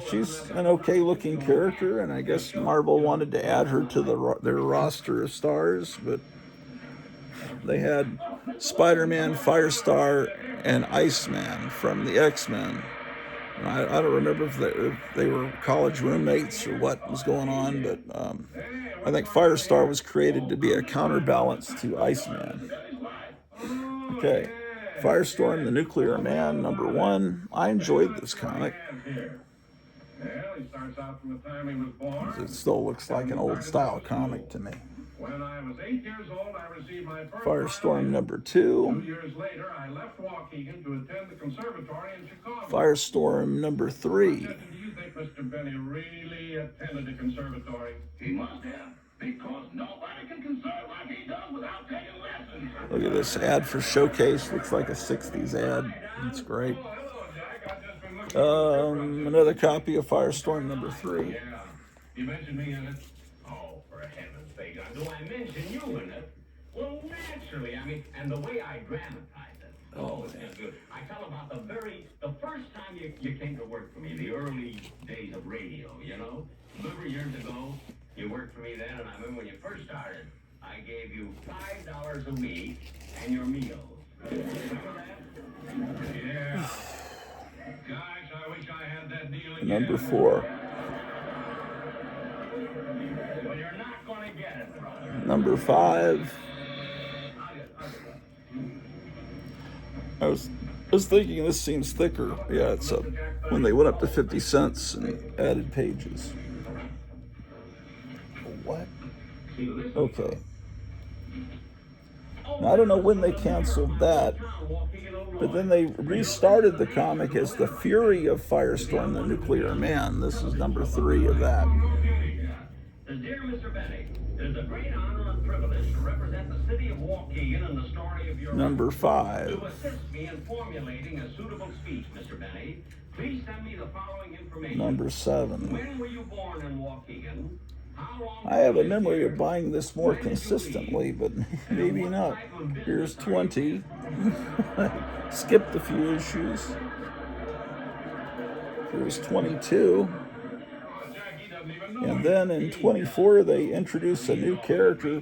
she's an okay-looking character, and I guess Marvel wanted to add her to their roster of stars, but they had Spider-Man, Firestar, and Iceman from the X-Men. I don't remember if they were college roommates or what was going on, but I think Firestar was created to be a counterbalance to Iceman. Okay, Firestorm, the Nuclear Man, number 1. I enjoyed this comic. It still looks like an old-style comic to me. When I was 8 years old, I received my first Firestorm number 2. 2 years later, I left Waukegan to attend the conservatory in Chicago. Firestorm number 3. Do you think Mr. Benny really attended the conservatory? He must have, because nobody can conserve like he does without taking lessons. Look at this ad for Showcase. Looks like a 60s ad. It's great. Another copy of Firestorm number 3. Yeah. You mentioned me in it? Oh, for heaven's sake. Do I mention you in it? Well, naturally. I mean, and the way I dramatize it. Oh, it's good. I tell about the first time you came to work for me, the early days of radio, you know? Remember years ago, you worked for me then, and I remember when you first started, I gave you $5 a week and your meals. Remember that? Yeah. Gosh, I wish I had that deal again. Number 4. Well, you're not going to get it, brother. Number 5. I was thinking this seems thicker. Yeah, it's when they went up to 50 cents and added pages. What? Okay. Now, I don't know when they canceled that, but then they restarted the comic as The Fury of Firestorm, the Nuclear Man. This is number 3 of that. Dear Mr. Benny, it is a great honor and privilege to represent the city of Waukegan in the story of your Number life. 5. To assist me in formulating a suitable speech, Mr. Benny, please send me the following information. Number 7. When were you born in Waukegan? How long I have a memory of buying this more consistently, but maybe not. Here's 20. Skipped a few issues. Here's 22. And then in 24, they introduced a new character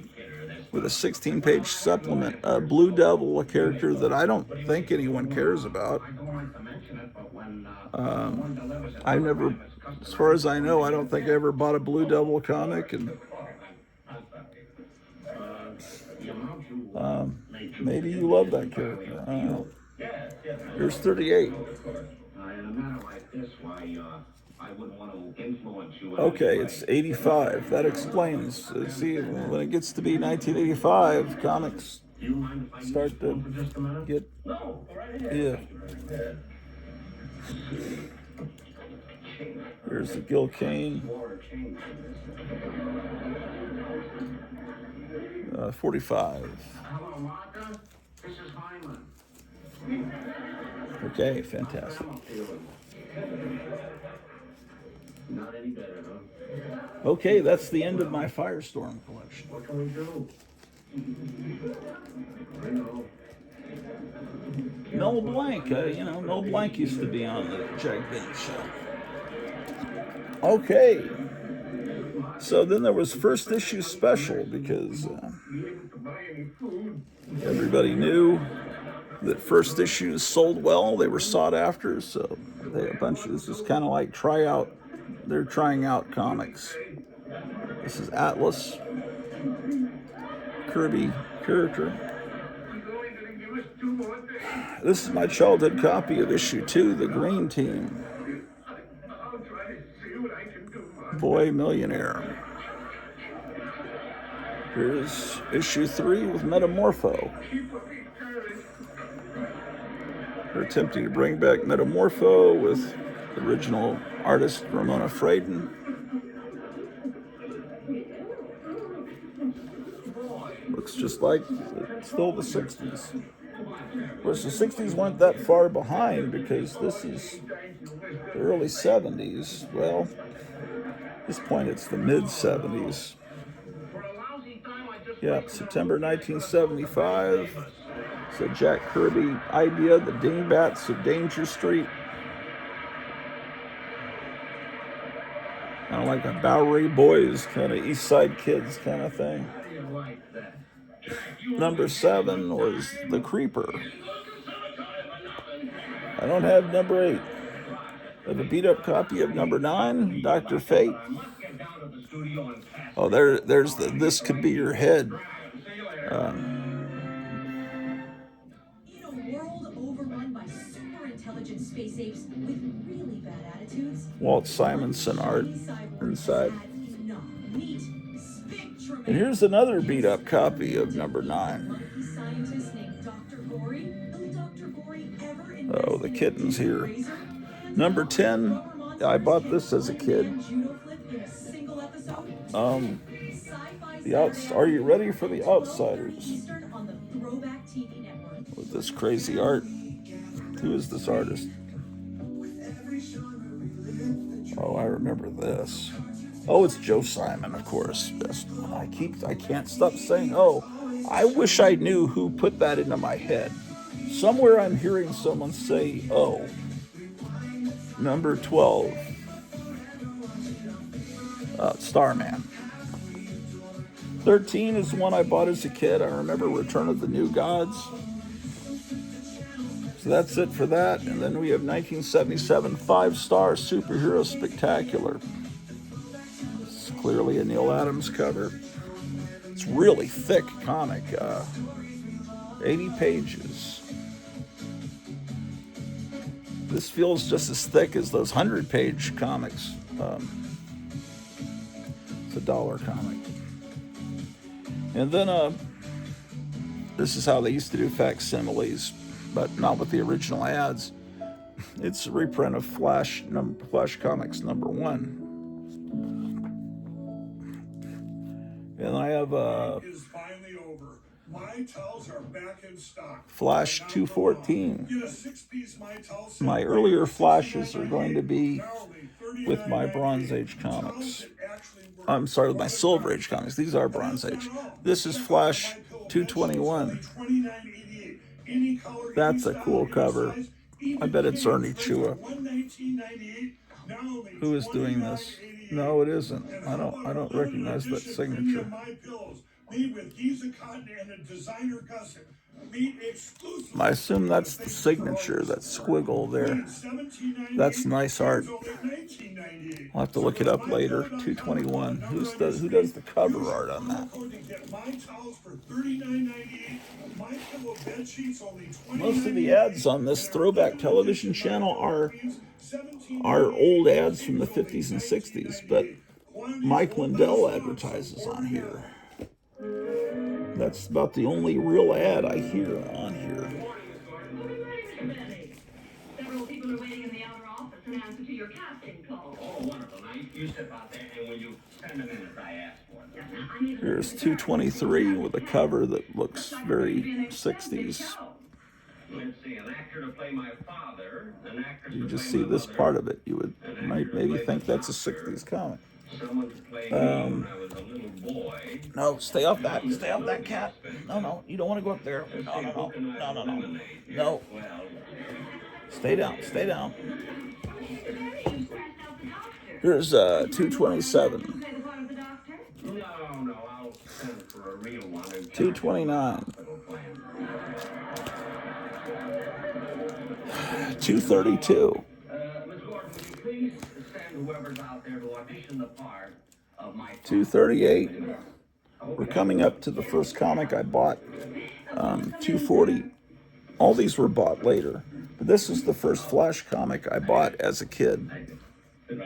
with a 16-page supplement, Blue Devil, a character that I don't think anyone cares about. I never, as far as I know, I don't think I ever bought a Blue Devil comic, and maybe you love that character. I don't know. Here's 38. In a matter like this, why, I wouldn't want to influence you. Okay, it's 85. That explains. See, when it gets to be 1985, comics start to get, yeah. Here's the Gil Kane. 45. Hello, Martha. This is Hyman. Okay, fantastic. Not any better, huh? Okay, that's the end of my Firestorm collection. What can we do? I know. Mel Blanc, Mel Blanc used to be on the Jack Benny show. Okay, so then there was first issue special because everybody knew that first issues sold well. They were sought after, so they a bunch of this is kind of like they're trying out comics. This is Atlas Kirby character. This is my childhood copy of issue 2, The Green Team. Boy Millionaire. Here's issue 3 with Metamorpho. They're attempting to bring back Metamorpho with the original artist Ramona Fradon. Looks just like it's still the 60s. Of course, the 60s weren't that far behind because this is the early 70s. Well, at this point it's the mid-70s. Yeah, September 1975. It's a Jack Kirby idea, the Dingbats of Danger Street. Kind of like a Bowery Boys, kind of East Side Kids kind of thing. Number 7 was The Creeper. I don't have number 8. I have a beat-up copy of number 9, Dr. Fate. Oh, there's the This Could Be Your Head. In a world overrun by super intelligent space apes with really bad attitudes, Walt Simonson art inside. And here's another beat-up copy of number 9. Oh, the kitten's here. Number 10, I bought this as a kid. Are you ready for The Outsiders? With this crazy art. Who is this artist? Oh, I remember this. Oh, it's Joe Simon, of course. I can't stop saying, oh, I wish I knew who put that into my head. Somewhere I'm hearing someone say, oh. Number 12. Starman. 13 is one I bought as a kid. I remember Return of the New Gods. So that's it for that. And then we have 1977 5-star Superhero Spectacular. It's clearly a Neil Adams cover. It's really thick comic. 80 pages. This feels just as thick as those 100-page comics. It's a $1 comic. And then this is how they used to do facsimiles, but not with the original ads. It's a reprint of Flash Comics number 1. And I have My towels are back in stock. Flash 214. My earlier Flashes are going to be with my Bronze Age comics. I'm sorry, with my Silver Age comics. These are Bronze Age. This is Flash 221. That's a cool cover. I bet it's Ernie Chua. Who is doing this? No, it isn't. I don't recognize that signature. Made with Giza cotton and a designer gusset. Made exclusively. I assume that's the signature, that squiggle there. That's nice art. I'll have to look it up later. 221. Who does the cover art on that? Most of the ads on this throwback television channel are old ads from the 50s and 60s, but Mike Lindell advertises on here. That's about the only real ad I hear on here. Several people are waiting in the outer office in answer to your casting call. Oh, wonderful. Now, you step out there, and when you spend a minute, I ask for it. Here's 223 with a cover that looks very 60s. Let's see, an actor to play my father, an actress You to just play see my this mother, part of it. You would an might actor to maybe play think the that's a doctor, 60s comic. someone to play me when I was a little boy. No, stay off that. Stay off that, cat. No, you don't want to go up there. No. No. Well, Stay down. Here's 227. no, I'll send for a real one. 229. 232. Miss Gordon, will you please send whoever's out there to audition the part of my 238. We're coming up to the first comic I bought. 240. All these were bought later, but this is the first Flash comic I bought as a kid.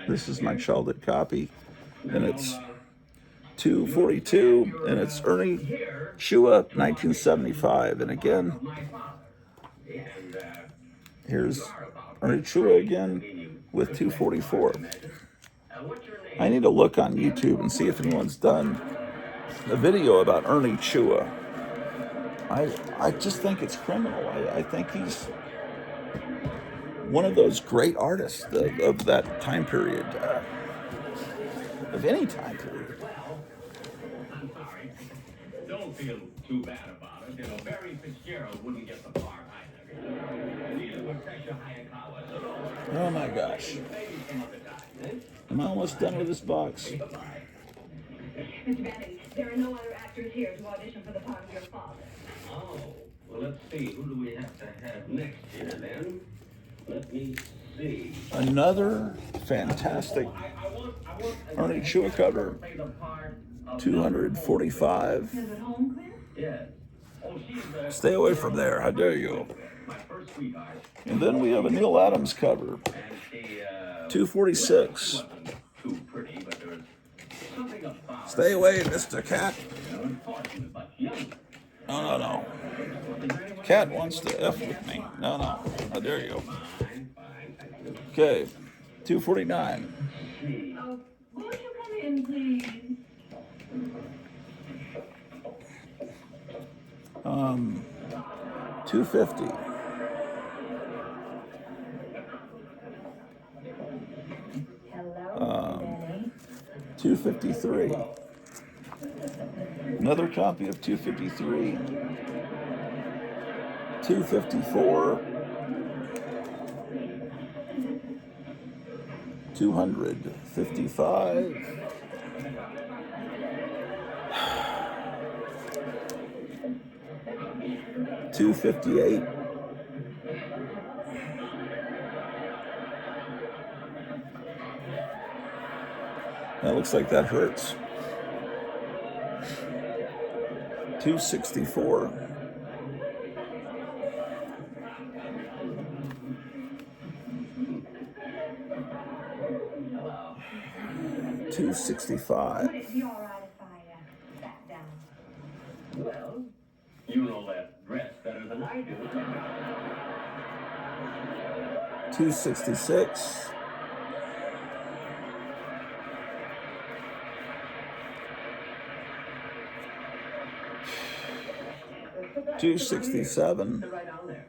This is my childhood copy, and it's 242, and it's Ernie Chua, 1975. And again, here's Ernie Chua again with 244. I need to look on YouTube and see if anyone's done a video about Ernie Chua. I just think it's criminal. I think he's one of those great artists of that time period, of any time period. I'm sorry. Don't feel too bad about it. You know, Barry Fitzgerald wouldn't get the part either. Neither would Tesha Hayakawa. So don't worry. Oh my gosh. Maybe some other time, Am I almost done with this box? Mr. Bannon, there are no other actors here to audition for the part of your father. Oh, well, let's see. Who do we have to have next year, then? Let me see. Another fantastic Ernie Chua cover. 245. Is it home, Claire? Yes. Oh, she's Stay away from there, how dare you. my first sweetheart. And then we have a Neil Adams cover. And she, 246. wasn't too pretty, but there was something about Stay away, Mr. Cat. her, unfortunate, but young. No. Cat wants to F with me. No. How dare you. Fine, thank you. Okay, 249. Won't you come in, please? 250. Hello, Benny. 253. Another copy of 253. 254. 255. 258. That looks like that hurts. 264. 265. Would it be all right if I sat down? Well, you know that dress better than I do. 266. 267. Sit right down there.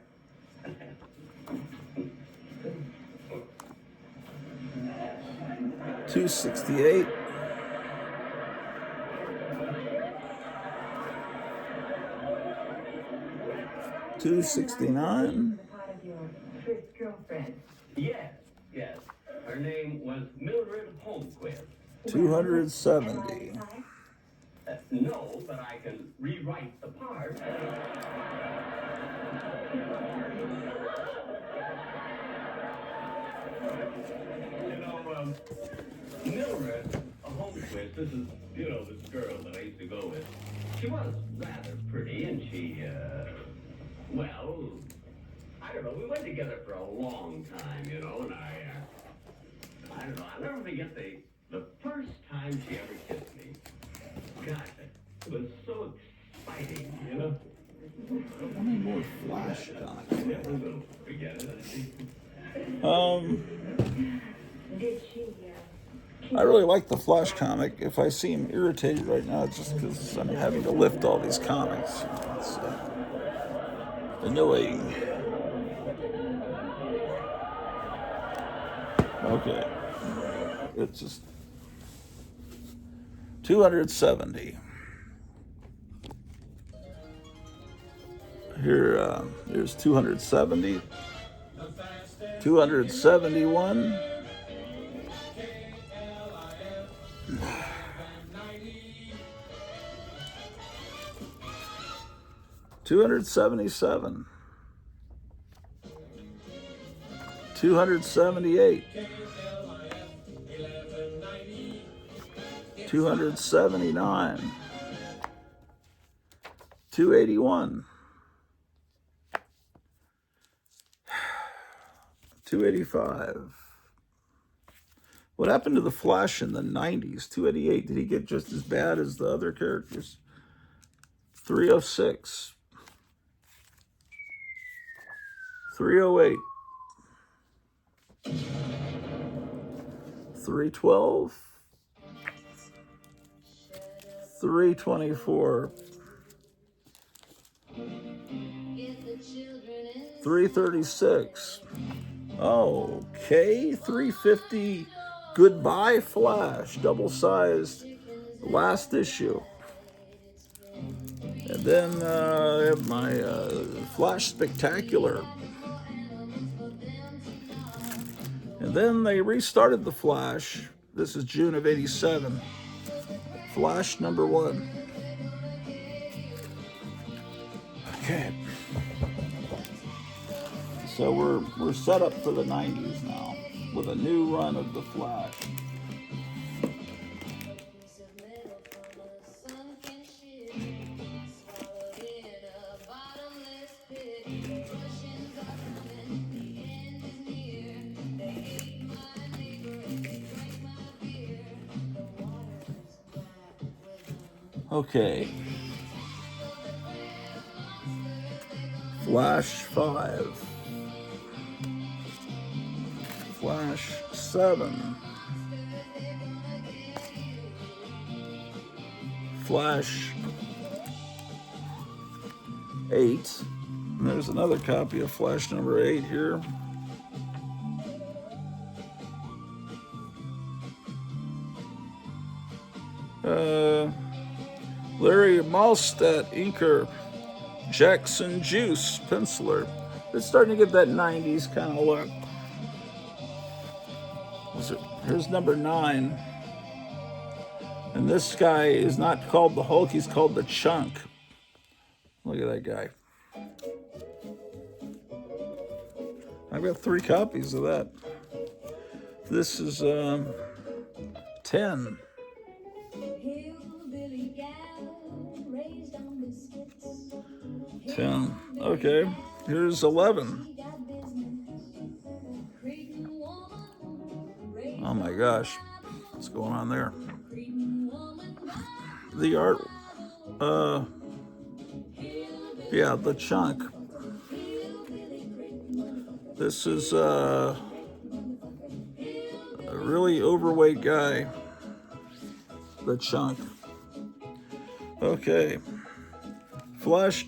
268. 269. The part of your first girlfriend. Yes. Her name was Mildred Holmquist. 270. No, but I can rewrite the part. You know, Mildred Holmquist, this is, this girl that I used to go with. She was rather pretty, and she, well, I don't know, we went together for a long time, and I don't know, I'll never forget the first time she ever kissed me. God, it was so exciting, How many more Flash comics? Forget it. Did she, I really like the Flash comic. If I seem irritated right now, it's just because I'm having to lift all these comics. It's annoying. Okay. It's just 270. Here's 270. 271. 277. 278. 279. 281. 285. What happened to the Flash in the 90s? 288. Did he get just as bad as the other characters? 306. 308. 312. 324. 336. Okay, 350. Goodbye Flash, double-sized, last issue. And then I have my Flash Spectacular. And then they restarted the Flash. This is June of '87. Flash number 1. Okay. So we're set up for the 90s now with a new run of the Flash. Okay. Flash 5. Flash 7. Flash 8. And there's another copy of Flash number 8 here. Larry Malstadt, inker. Jackson Juice, penciler. It's starting to get that 90s kind of look. Here's number 9. And this guy is not called the Hulk, he's called the Chunk. Look at that guy. I've got 3 copies of that. This is 10. 10. Okay. Here's 11. Oh my gosh. What's going on there? The art. Yeah, the Chunk. This is a really overweight guy. The Chunk. Okay. Flash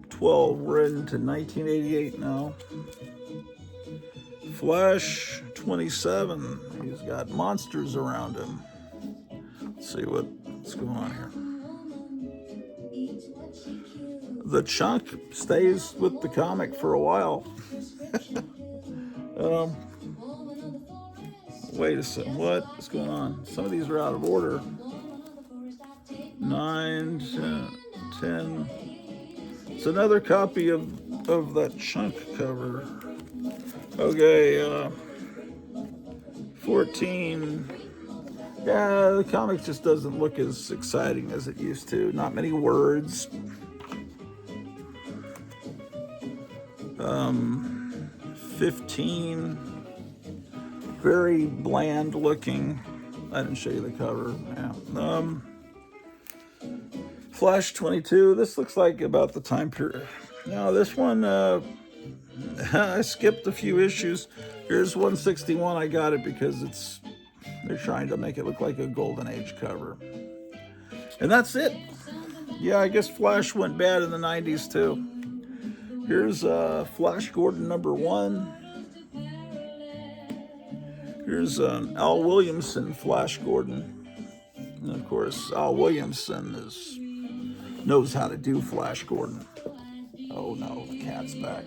12. We're into 1988 now. Flash 27. He's got monsters around him. Let's see what's going on here. The Chunk stays with the comic for a while. Wait a second. What's going on? Some of these are out of order. 9, 10. It's another copy of that Chunk cover. Okay, 14. Yeah, the comic just doesn't look as exciting as it used to. Not many words. 15. Very bland looking. I didn't show you the cover. Yeah. Flash 22. This looks like about the time period. Now this one, I skipped a few issues. Here's 161. I got it because they're trying to make it look like a Golden Age cover. And that's it. Yeah, I guess Flash went bad in the 90s too. Here's Flash Gordon number 1. Here's Al Williamson Flash Gordon. And of course, Al Williamson knows how to do Flash Gordon. Oh no, the cat's back.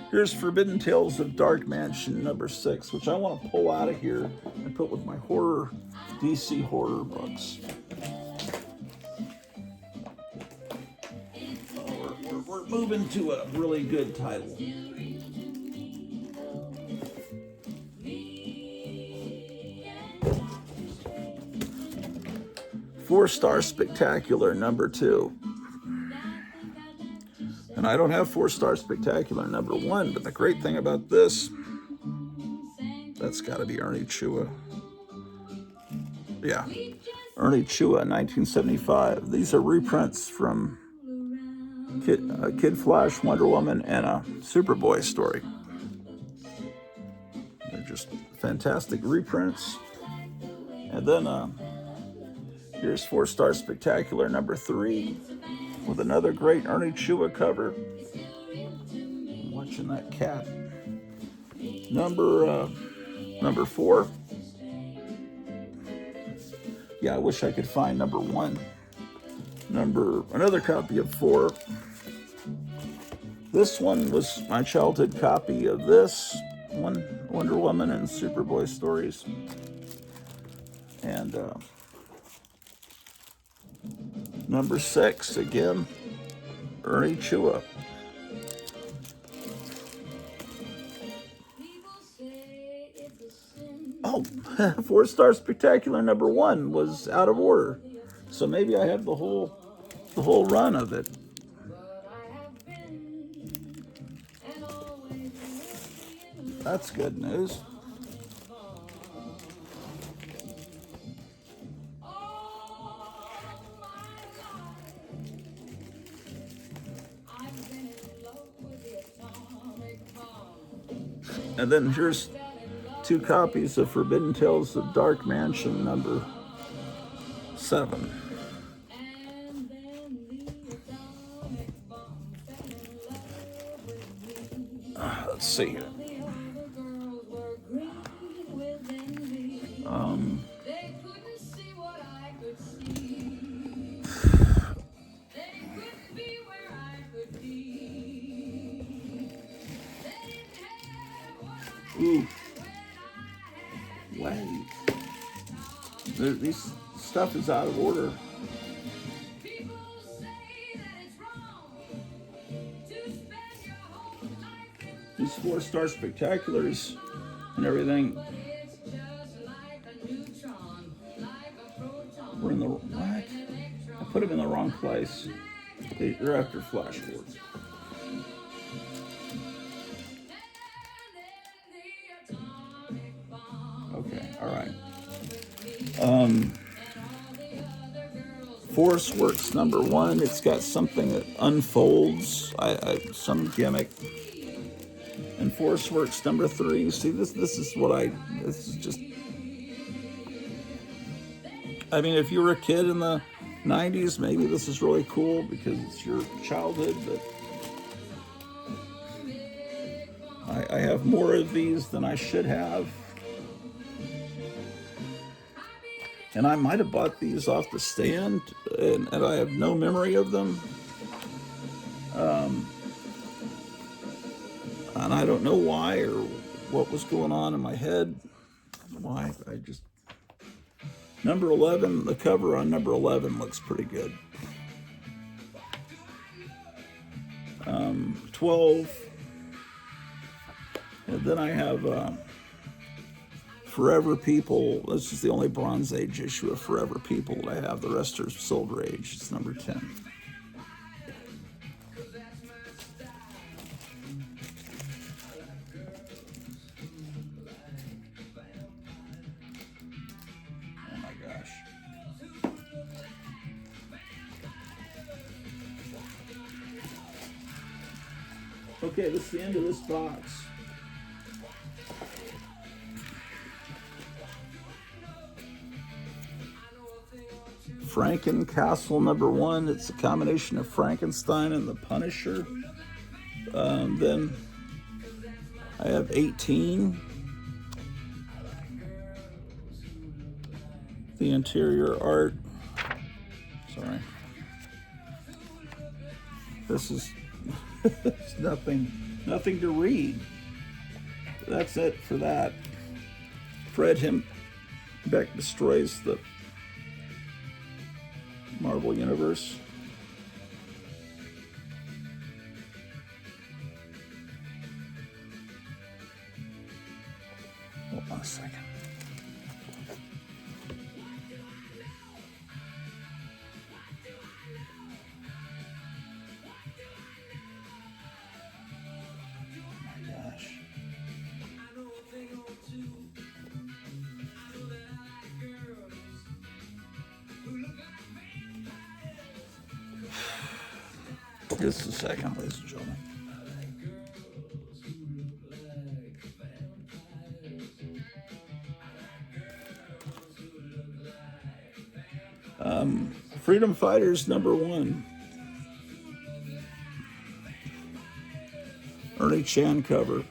Here's Forbidden Tales of Dark Mansion number 6, which I want to pull out of here and put with my DC horror books. We're moving to a really good title. 4-Star Spectacular number 2. And I don't have 4-Star Spectacular number 1, but the great thing about this, that's got to be Ernie Chua. Yeah, Ernie Chua, 1975. These are reprints from Kid Flash, Wonder Woman, and a Superboy story. They're just fantastic reprints. And then here's 4-Star Spectacular number 3 with another great Ernie Chua cover. I'm watching that cat. Number 4. Yeah, I wish I could find number 1. Another copy of 4. This one was my childhood copy of this one, Wonder Woman and Superboy stories. And number 6, again, Ernie Chua. Oh, 4-Star Spectacular number 1 was out of order. So maybe I have the whole run of it. That's good news. And then here's 2 copies of Forbidden Tales of Dark Mansion number 7. Let's see here. Ooh. Wait. This stuff is out of order. These 4-Star Spectaculars and everything were in the what? I put them in the wrong place. They're after Flash Forward. Okay, all right. Force Works number 1. It's got something that unfolds, some gimmick. And Force Works number 3. See, this is just. I mean, if you were a kid in the 90s, maybe this is really cool because it's your childhood. But I have more of these than I should have. And I might have bought these off the stand, and I have no memory of them. And I don't know why or what was going on in my head. Why? Number 11, the cover on number 11 looks pretty good. 12. And then I have Forever People. This is the only Bronze Age issue of Forever People that I have. The rest are Silver Age. It's number 10. Oh my gosh. Okay, this is the end of this box. Franken-Castle number 1. It's a combination of Frankenstein and the Punisher. Then I have 18. The interior art. Sorry. This is nothing to read. That's it for that. Fred Himbeck destroys the Marvel Universe. Hold on a second. Just a second, ladies and gentlemen. Freedom Fighters #1. Ernie Chan cover.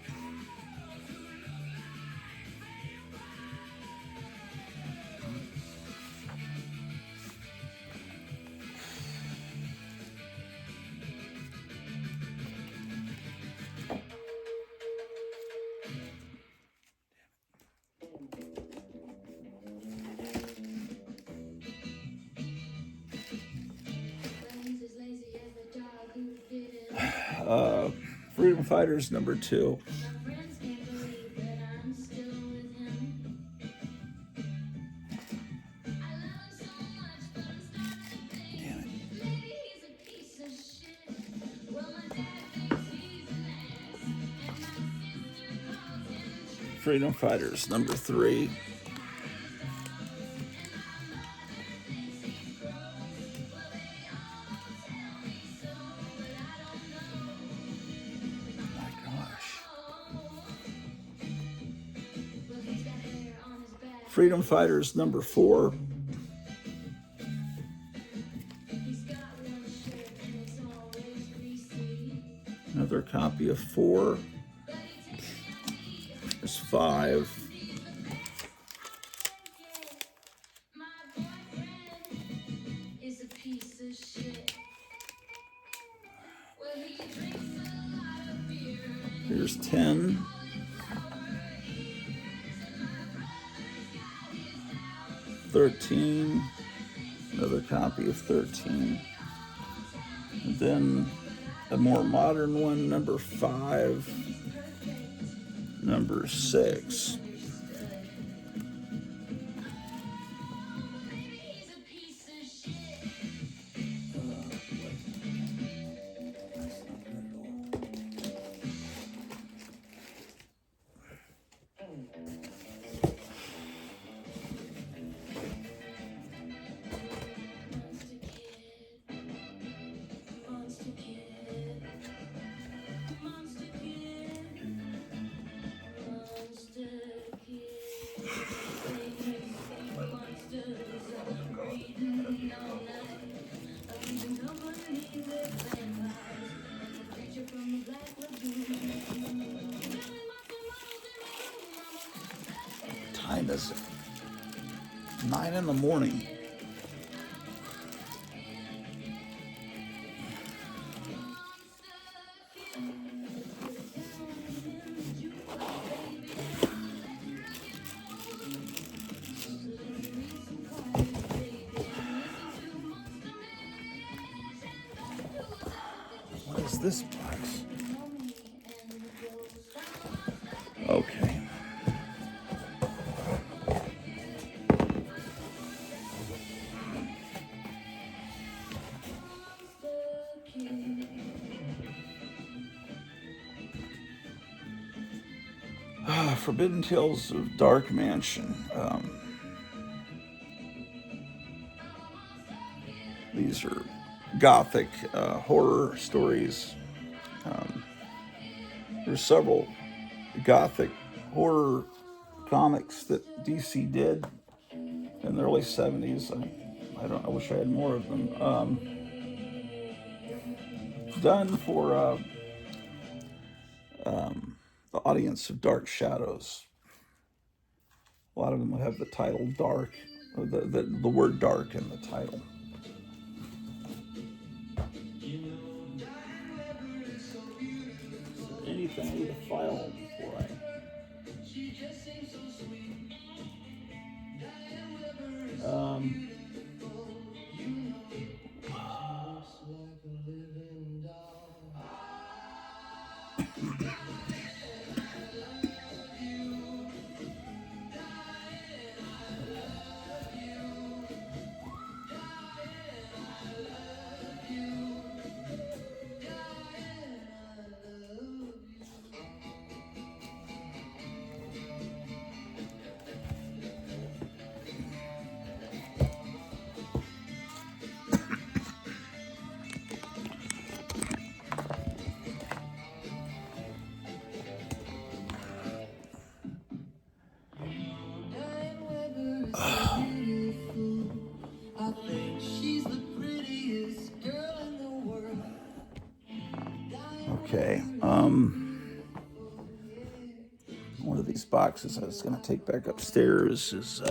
Freedom Fighters #2. Freedom Fighters #3. My gosh. Freedom Fighters #4. Another copy of 4. There's 5. Here's 10. $13. Another copy of 13. And then a more modern one, #5. #6. Time is it? 9 in the morning. What is this box? Okay. Forbidden Tales of Dark Mansion. These are gothic horror stories. There's several gothic horror comics that DC did in the early 70s. I don't know, I wish I had more of them. Done for the audience of Dark Shadows. A lot of them would have the title Dark, or the word dark in the title. Anything I need to file before boxes I was going to take back upstairs is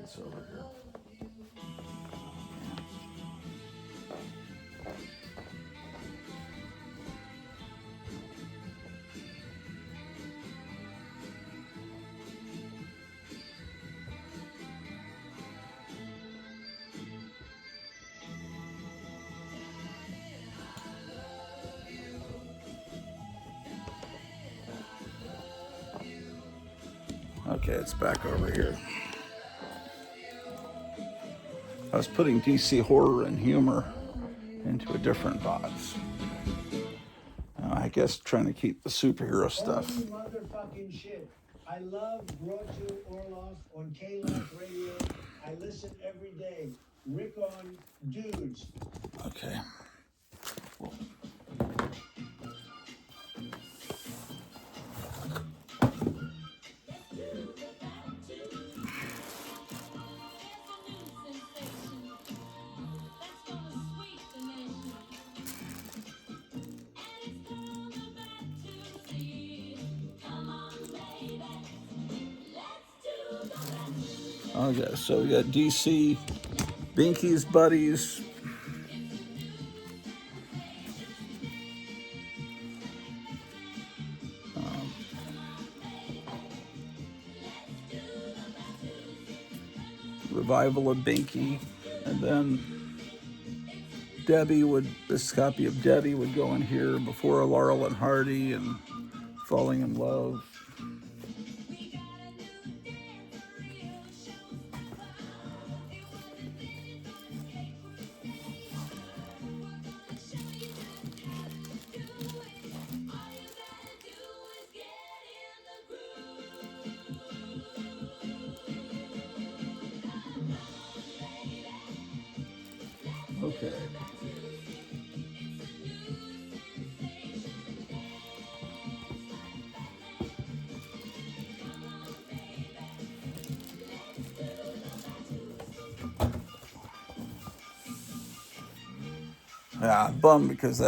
it's over here. Okay, it's back over here. I was putting DC horror and humor into a different box. I guess trying to keep the superhero stuff. Holy motherfucking shit. I love Grottu Orloff on KLF Radio. I listen every day. Rick on Dudes. Okay. Well, okay, so we got DC, Binky's Buddies. Revival of Binky, and then this copy of Debbie would go in here before Laurel and Hardy and Falling in Love. Okay. Yeah, I'm bummed because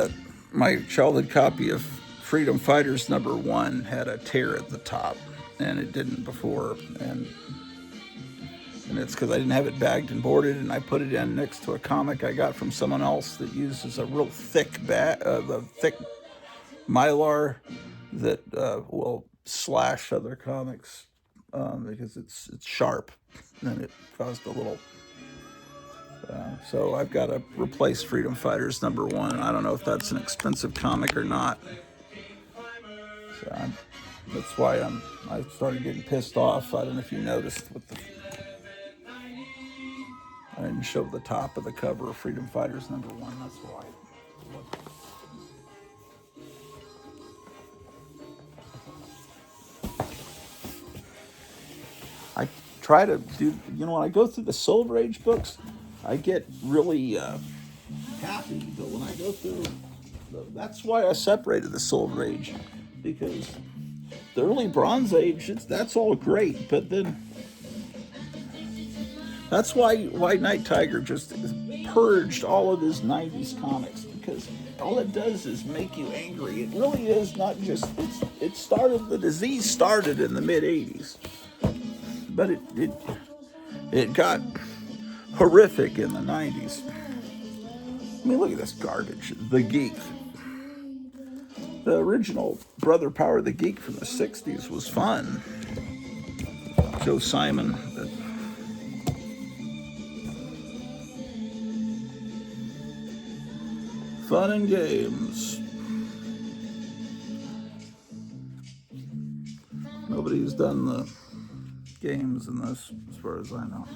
my childhood copy of Freedom Fighters #1 had a tear at the top, and it didn't before, and it's because I didn't have it bagged and boarded, and I put it in next to a comic I got from someone else that uses a real thick the thick Mylar that will slash other comics because it's sharp, and it caused a little. So I've got to replace Freedom Fighters #1. I don't know if that's an expensive comic or not. So that's why I started getting pissed off. I don't know if you noticed with I didn't show the top of the cover of Freedom Fighters #1. That's why. I try to do, when I go through the Silver Age books, I get really happy. But when I go through, that's why I separated the Silver Age, because the early Bronze Age, that's all great, but then that's why Night Tiger just purged all of his 90s comics, because all it does is make you angry. It really is not just, the disease started in the mid 80s, but it got horrific in the 90s. I mean, look at this garbage. The Geek. The original Brother Power the Geek from the 60s was fun. Joe Simon. Fun and games. Nobody's done the games in this, as far as I know.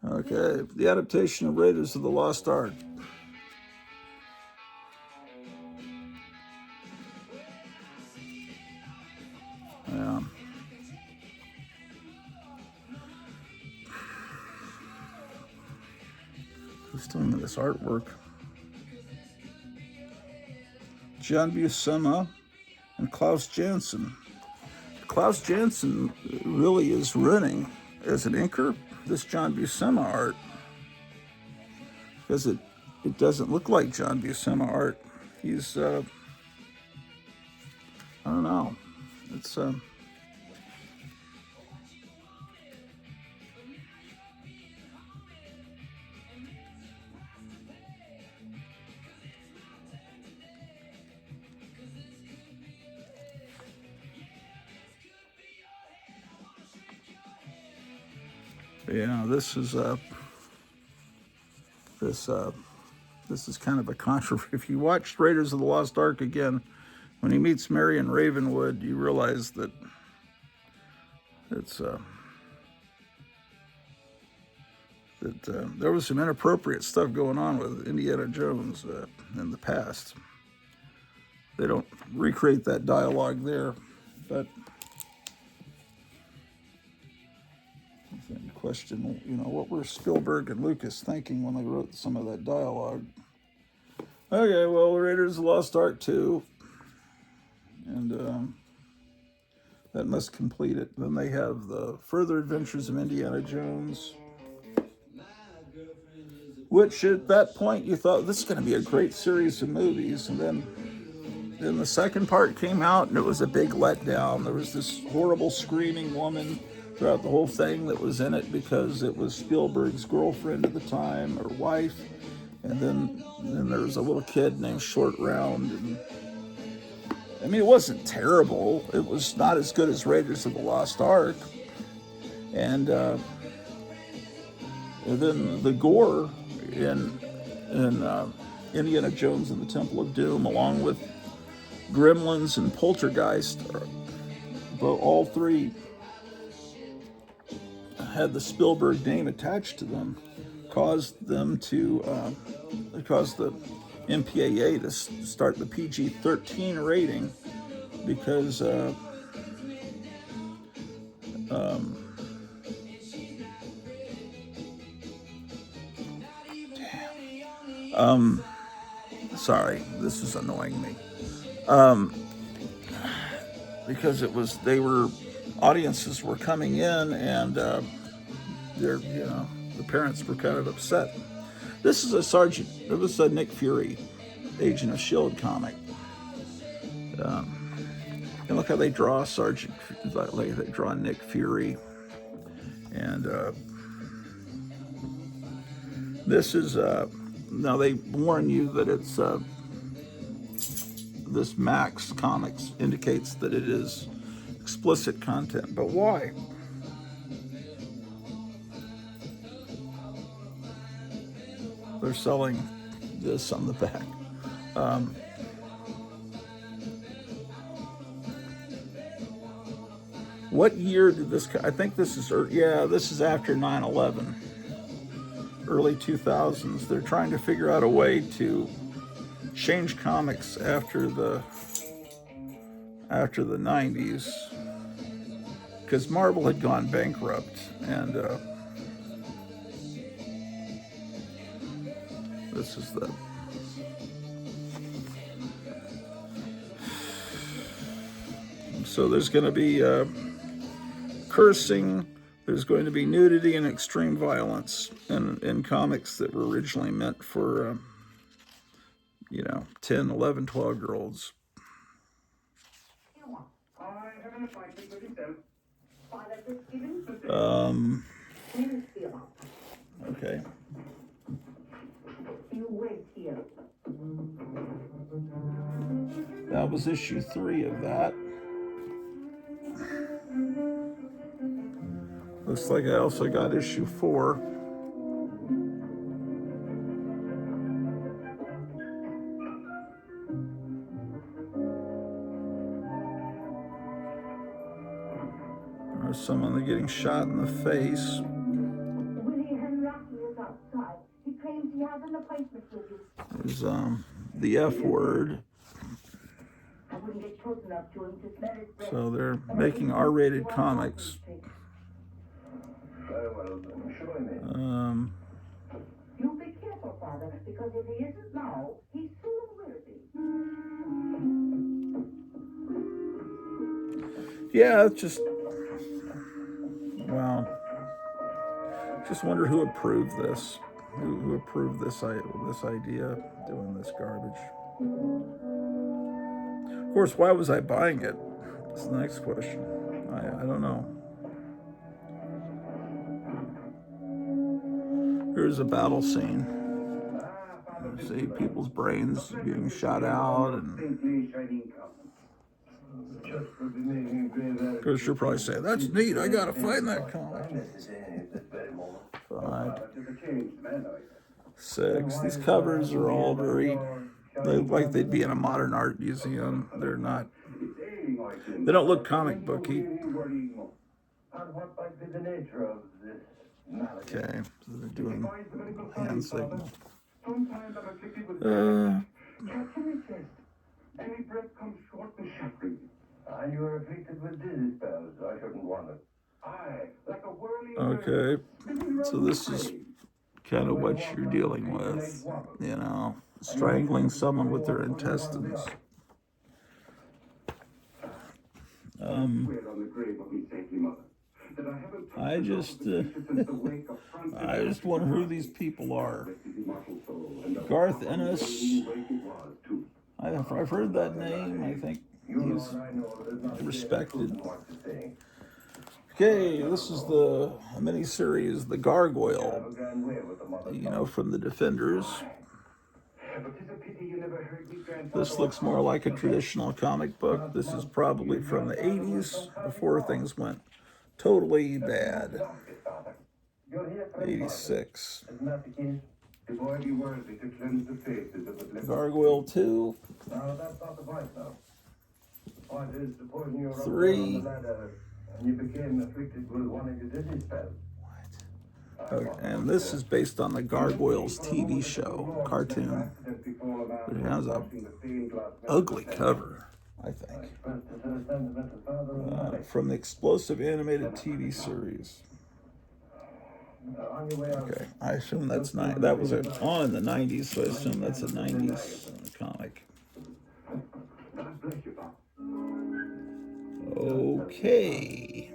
Okay, the adaptation of Raiders of the Lost Ark. Yeah. Who's doing this artwork? John Buscema, and Klaus Janson. Klaus Janson really is running as an inker this John Buscema art, because it doesn't look like John Buscema art. He's I don't know. It's yeah, this is kind of a controversy. If you watch Raiders of the Lost Ark again, when he meets Marion Ravenwood, you realize that it's there was some inappropriate stuff going on with Indiana Jones in the past. They don't recreate that dialogue there, but question, what were Spielberg and Lucas thinking when they wrote some of that dialogue? Okay, well, Raiders of the Lost Ark 2, and that must complete it. Then they have the Further Adventures of Indiana Jones, which at that point you thought, this is going to be a great series of movies, and then the second part came out, and it was a big letdown. There was this horrible screaming woman throughout the whole thing that was in it because it was Spielberg's girlfriend at the time, or wife, and then there was a little kid named Short Round, and I mean, it wasn't terrible. It was not as good as Raiders of the Lost Ark, and then the gore in Indiana Jones and the Temple of Doom, along with Gremlins and Poltergeist, but all three had the Spielberg name attached to them, caused the MPAA to start the PG-13 rating, because sorry, this is annoying me. Because audiences were coming in, and the parents were kind of upset. This is it was a Nick Fury, Agent of S.H.I.E.L.D. comic. And look how they draw they draw Nick Fury. And this is, now they warn you that it's, this Max Comics indicates that it is explicit content, but why? They're selling this on the back. What year did this? I think this is, this is after 9/11, early 2000s. They're trying to figure out a way to change comics after the 90s, because Marvel had gone bankrupt, and this is the so there's going to be cursing, there's going to be nudity and extreme violence in comics that were originally meant for 10, 11, 12-year-olds. Okay. That was issue 3 of that. Looks like I also got issue 4. There's someone getting shot in the face. There's the F word. So they're making R-rated comics. You be careful, Father, because if he isn't now, he soon will be. Yeah, it's just, well, just wonder who approved this. Who approved this idea, doing this garbage. Of course, why was I buying it? That's the next question. I don't know. Here's a battle scene. You see people's brains getting shot out, and of course you're probably saying, that's neat, I gotta find that comic. 5, 6. These covers are all very, they look like they'd be in a modern art museum. They're not, they don't look comic booky. Okay, so they're doing hand signal. Any breath comes short and shuddering. You are afflicted with dizzy spells. I shouldn't wonder. Like a whirling. Okay, so this is kind of what you're dealing with, you know, strangling someone with their intestines. I just wonder who these people are. Garth Ennis. I've heard that name. I think he's respected. Okay, this is the miniseries, The Gargoyle, you know, from the Defenders. This looks more like a traditional comic book. This is probably from the 80s, before things went totally bad. 86. Gargoyle 2. 3. Okay, and this is based on the Gargoyles TV show, cartoon. It has a ugly cover, I think. From the explosive animated TV series. Okay, I assume that's that was on in the 90s, so I assume that's a 90s comic. Okay.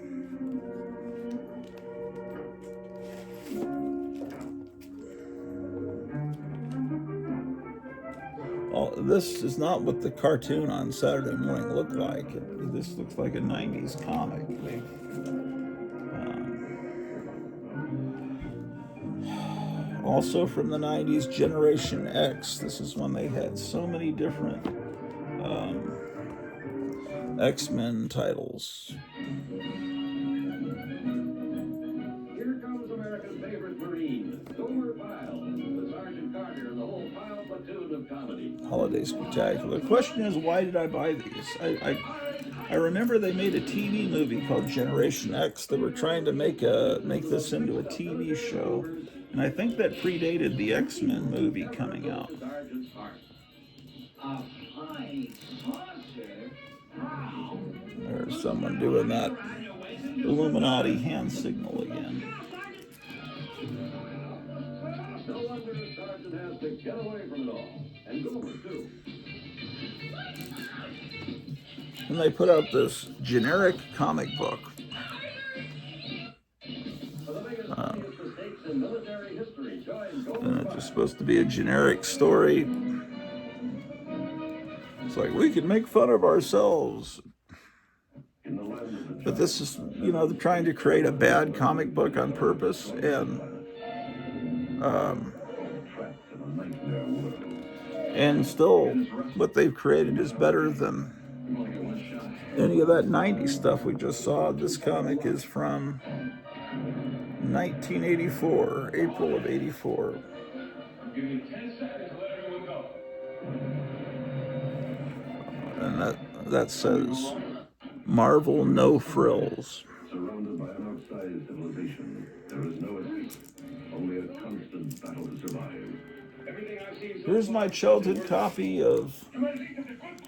Oh, this is not what the cartoon on Saturday morning looked like. This looks like a 90s comic. Also from the 90s, Generation X. This is when they had so many different X-Men titles. Here comes America's favorite Marine, Gomer Pyle, with Sergeant Carter and the whole Pyle platoon of comedy. Holiday Spectacular. The question is, why did I buy these? I remember they made a TV movie called Generation X. They were trying to make this into a TV show, and I think that predated the X-Men movie coming out. There's someone doing that Illuminati hand signal again. No wonder the sergeant has to get away from it all. And Gomer, too. And they put out this generic comic book. And it's just supposed to be a generic story. It's like, we can make fun of ourselves. But this is, you know, they're trying to create a bad comic book on purpose. And still, what they've created is better than any of that 90s stuff we just saw. This comic is from 1984, April of 84. And that says, Marvel No Frills. Surrounded by an outsized civilization, there is no escape, only a constant battle to survive. Here's my childhood copy of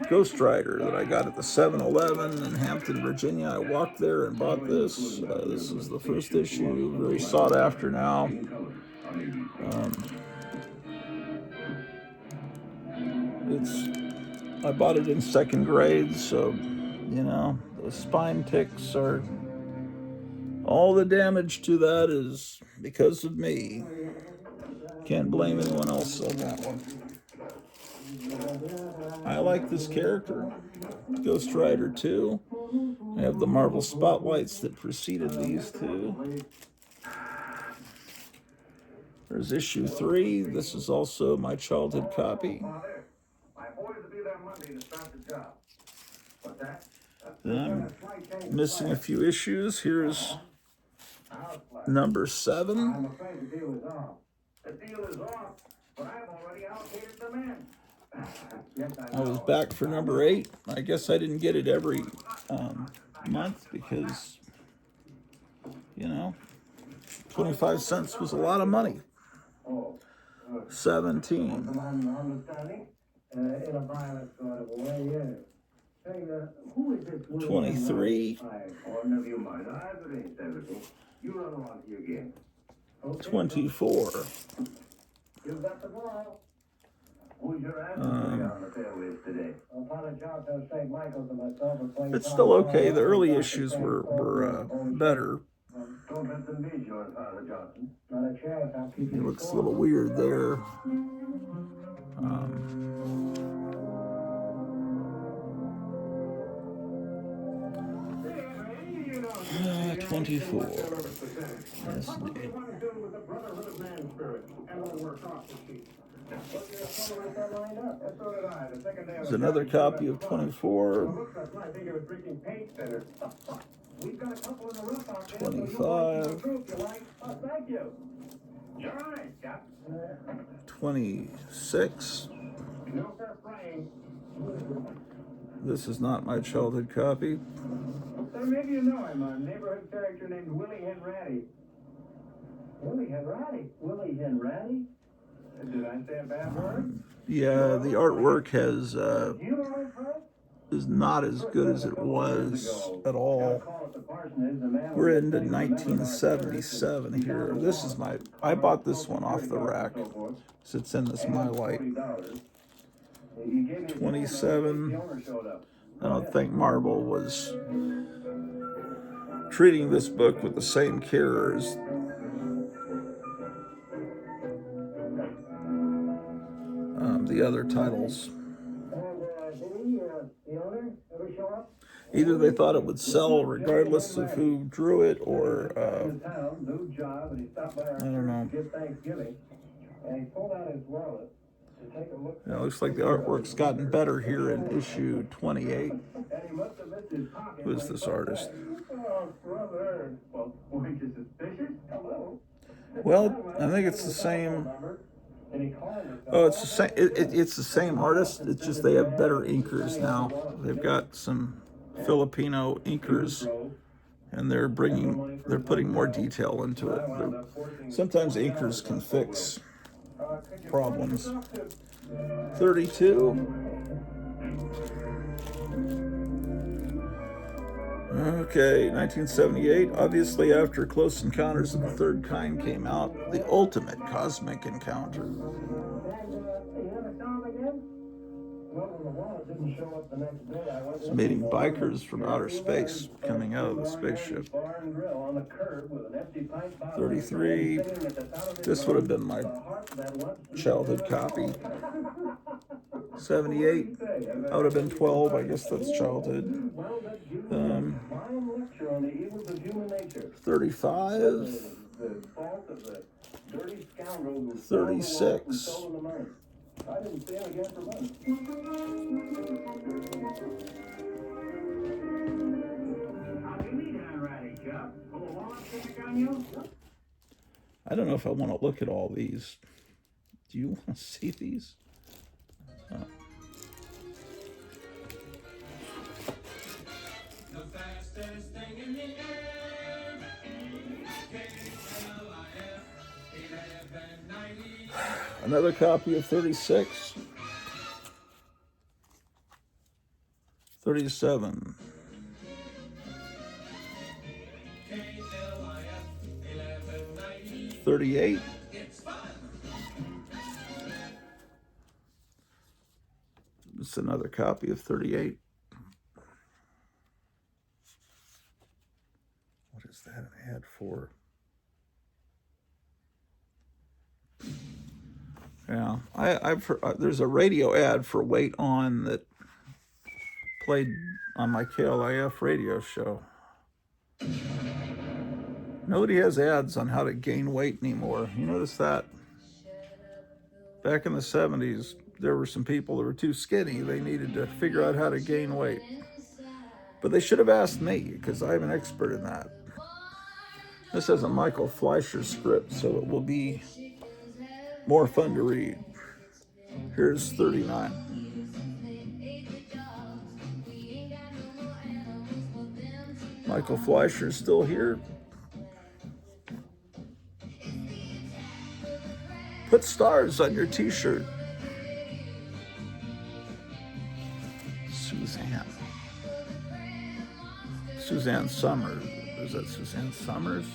Ghost Rider that I got at the 7-Eleven in Hampton, Virginia. I walked there and bought this. This is the first issue, very sought after now. I bought it in second grade, so, you know, The spine ticks are, all the damage to that is because of me. Can't blame anyone else on that one. I like this character. Ghost Rider 2. I have the Marvel Spotlights that preceded these two. There's issue 3. This is also my childhood copy. Then I'm missing a few issues. Here's number 7. I'm afraid the deal is off. The deal is off, but I've already allocated the men. Yes, I was back for number 8. I guess I didn't get it every month because, you know, 25 cents was a lot of money. 17. Understanding? In a violent sort of way, yes. Hey, who is this? 23. Oh, never you mind. I've arranged everything. You run along to your game. 24. You've got the ball. Who's your adversary on the fairways today? St. Michael's and myself are playing. It's still okay. The early issues were better. Don't let them beat you, Father Johnson. Not a chance. I'll keep It you looks a little weird there. 24. Yes, indeed. There's another copy of 24. 25. 26. This is not my childhood copy. So maybe you know him, a neighborhood character named Willie Henratty. Willie Henratty? Willie Henratty? Did I say a bad word? Yeah, the artwork has You know him, Fred? is not as good as it was at all. We're into 1977 here. This is I bought this one off the rack. Sits in this My Light. 27. I don't think Marvel was treating this book with the same care as the other titles. Either they thought it would sell regardless of who drew it, or I don't know. It looks like the artwork's gotten better here in issue 28. Who's this artist? Well, I think it's the same. Oh, it's the same. It's the same artist. It's just they have better inkers now. They've got some Filipino inkers, and they're putting more detail into it. Sometimes inkers can fix problems. 32. Okay, 1978. Obviously, after Close Encounters of the Third Kind came out, the ultimate cosmic encounter. It's meeting bikers from outer space coming out of the spaceship. 33. This would have been my childhood copy. 78. I would have been 12. I guess that's childhood. 35. 36. I didn't see him again for months. How do you mean, handwriting, Chuck? Pull a wallet check on you? I don't know if I want to look at all these. Do you want to see these? The fastest thing in the air. KLIF 1190. Another copy of 36. 37. 38. It's another copy of 38. is that an ad for? Yeah, I've heard, there's a radio ad for Wait On that played on my KLIF radio show. Nobody has ads on how to gain weight anymore. You notice that? Back in the 70s, there were some people that were too skinny. They needed to figure out how to gain weight. But they should have asked me, because I'm an expert in that. This has a Michael Fleischer script, so it will be more fun to read. Here's 39. Michael Fleischer's still here. Put stars on your t-shirt. Suzanne Summers. Is that Suzanne Summers?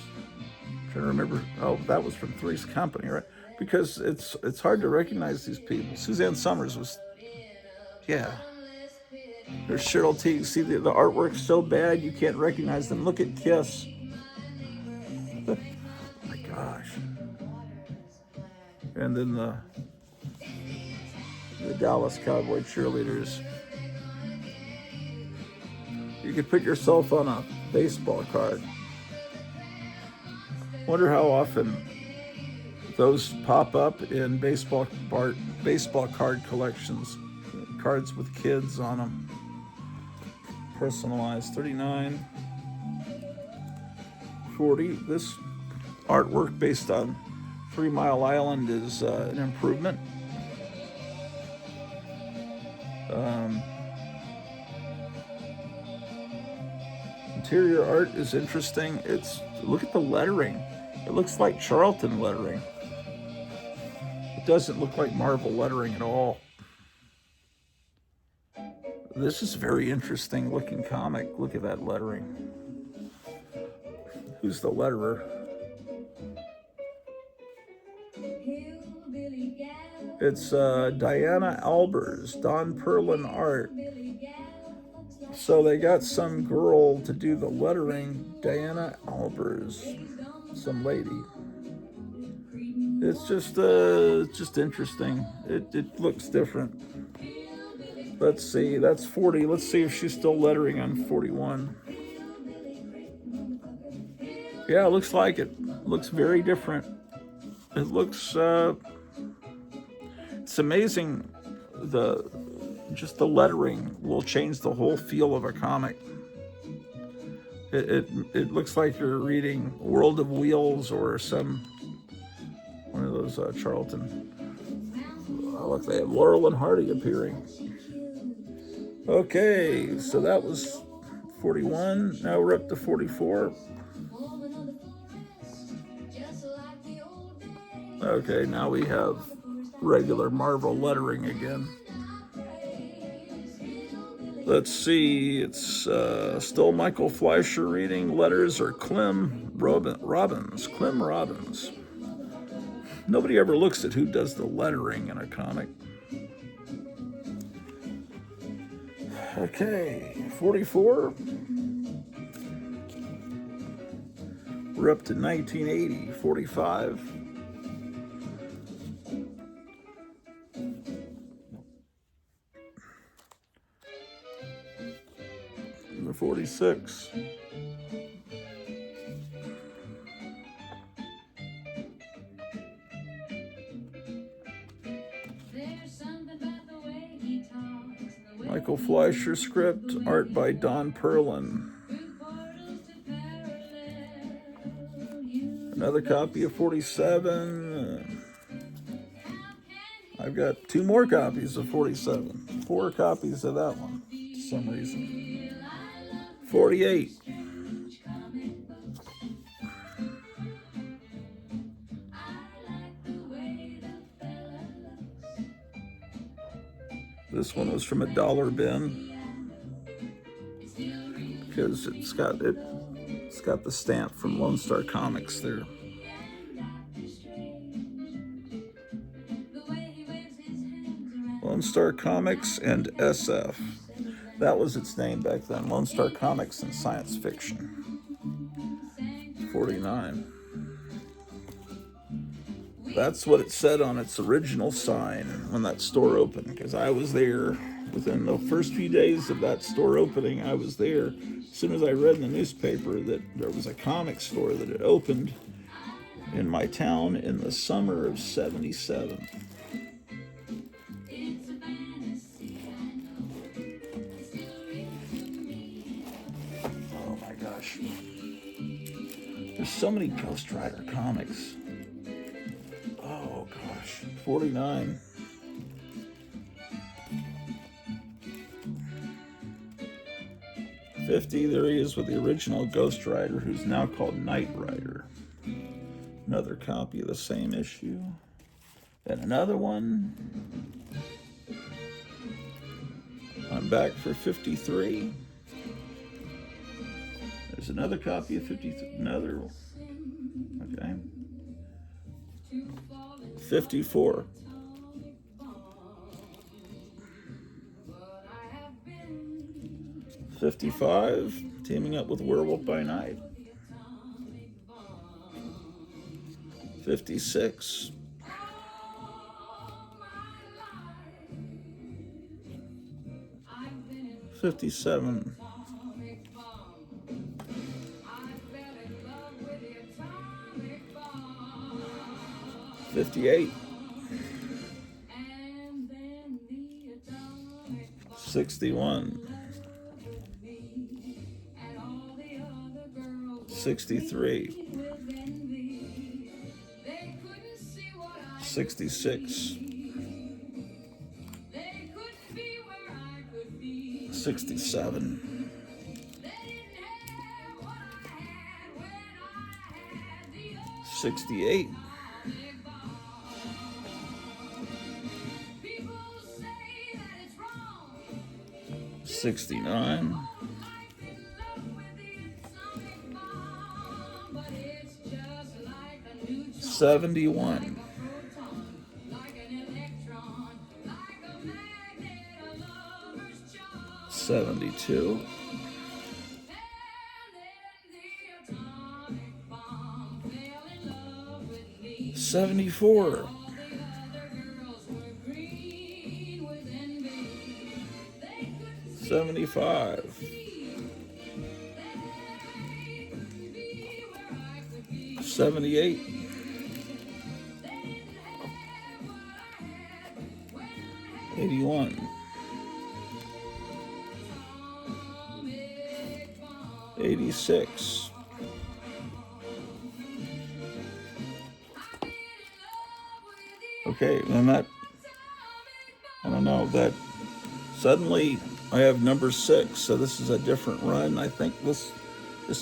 I'm trying to remember. Oh, that was from Three's Company, right? Because it's hard to recognize these people. Suzanne Summers was, yeah. There's Cheryl Teague. See, the artwork's so bad you can't recognize them. Look at Kiss. Oh my gosh. And then the Dallas Cowboy cheerleaders. You could put yourself on a baseball card. Wonder how often those pop up in baseball card collections. Cards with kids on them. Personalized. 39. 40. This artwork based on 3 Mile Island is an improvement. Interior art is interesting. Look at the lettering. It looks like Charlton lettering. It doesn't look like Marvel lettering at all. This is very interesting looking comic. Look at that lettering. Who's the letterer? It's Diana Albers, Don Perlin art. So they got some girl to do the lettering, Diana Albers, some lady. It's just interesting. It looks different. Let's see, that's 40. Let's see if she's still lettering on 41. Yeah, it looks like it. Looks very different. It looks, it's amazing. Just the lettering will change the whole feel of a comic. It looks like you're reading World of Wheels or one of those Charlton. Oh, look, they have Laurel and Hardy appearing. Okay, so that was 41. Now we're up to 44. Okay, now we have regular Marvel lettering again. Let's see, it's still Michael Fleischer reading. Letters are Clem Robbins. Clem Robbins. Nobody ever looks at who does the lettering in a comic. Okay, 44. We're up to 1980, 45. 46. Michael Fleischer script, art by Don Perlin. Another copy of 47. I've got 2 more copies of 47. 4 copies of that one for some reason. 48. This one was from a dollar bin because it's got the stamp from Lone Star Comics there. Lone Star Comics and SF. That was its name back then, Lone Star Comics and Science Fiction. $49. That's what it said on its original sign when that store opened, because I was there within the first few days of that store opening. I was there as soon as I read in the newspaper that there was a comic store that had opened in my town in the summer of '77. Oh my gosh. There's so many Ghost Rider comics. Oh gosh. 49. $50. There he is with the original Ghost Rider, who's now called Knight Rider. Another copy of the same issue. And another one. I'm back for $53. There's another copy of 53. Another. Okay. $54. $55. Teaming up with Werewolf by Night. $56. $57. $58. $61. $63. $66. $67. $68. $69. $71. $72. $74. $75. $78. $81. $86. Okay, and that, I don't know, that suddenly I have number 6, so this is a different run. I think this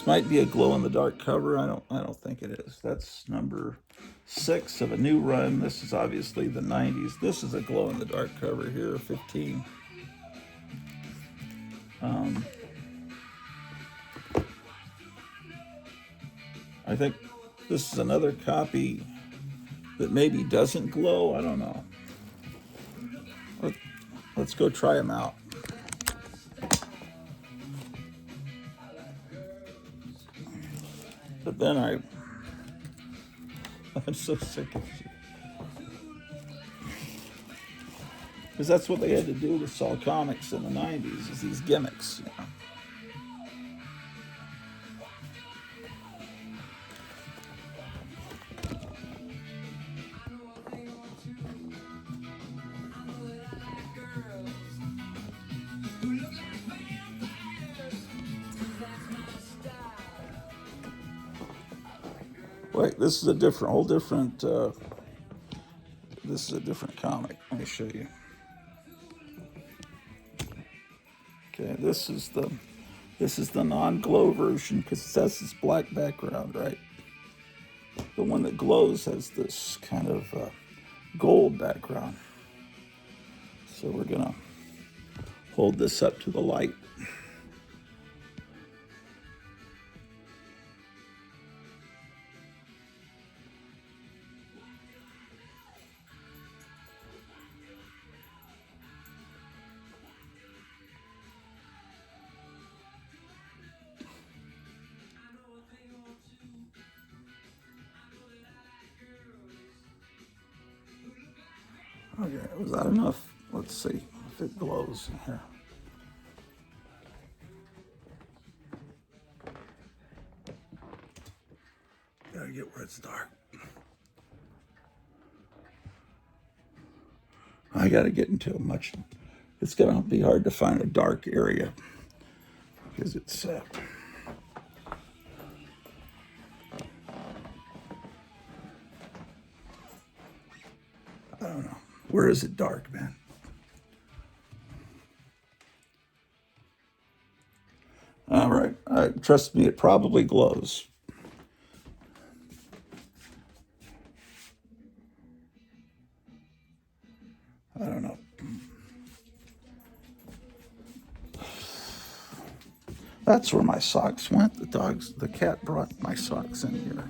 might be a glow-in-the-dark cover. I don't think it is. That's number 6 of a new run. This is obviously the 90s. This is a glow-in-the-dark cover here, 15. I think this is another copy that maybe doesn't glow. I don't know. Let's go try them out. But then I'm so sick of you. Because that's what they had to do to sell comics in the 90s, is these gimmicks, you know. Wait, this is a whole different, this is a different comic. Let me show you. Okay, this is the non-glow version, because it has this black background, right? The one that glows has this kind of gold background. So we're gonna hold this up to the light. Okay, was that enough? Let's see if it glows in here. Gotta get where it's dark. I gotta get into a much. It's gonna be hard to find a dark area because it's. I don't know. Where is it dark, man? All right. Trust me, it probably glows. I don't know. That's where my socks went. The cat brought my socks in here.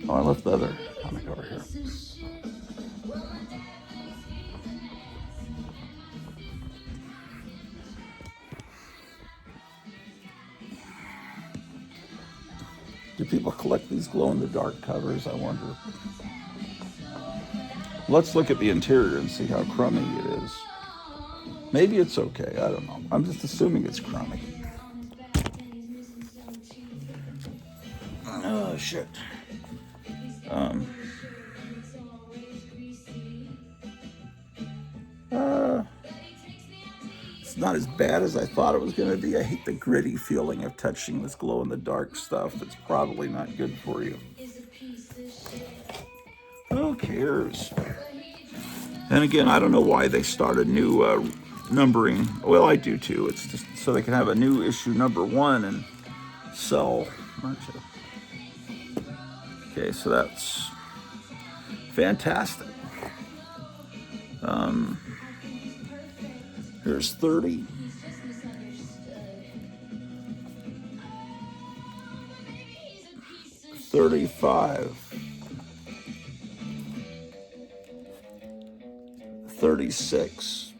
Oh, I left the other comic over here. Do people collect these glow-in-the-dark covers? I wonder. Let's look at the interior and see how crummy it is. Maybe it's okay. I don't know. I'm just assuming it's crummy. Oh, shit. It's not as bad as I thought it was going to be. I hate the gritty feeling of touching this glow-in-the-dark stuff. It's probably not good for you. Who cares? And again, I don't know why they started new numbering. Well, I do too. It's just so they can have a new issue #1 and sell. Okay, so that's fantastic. Here's 30. $35. 36.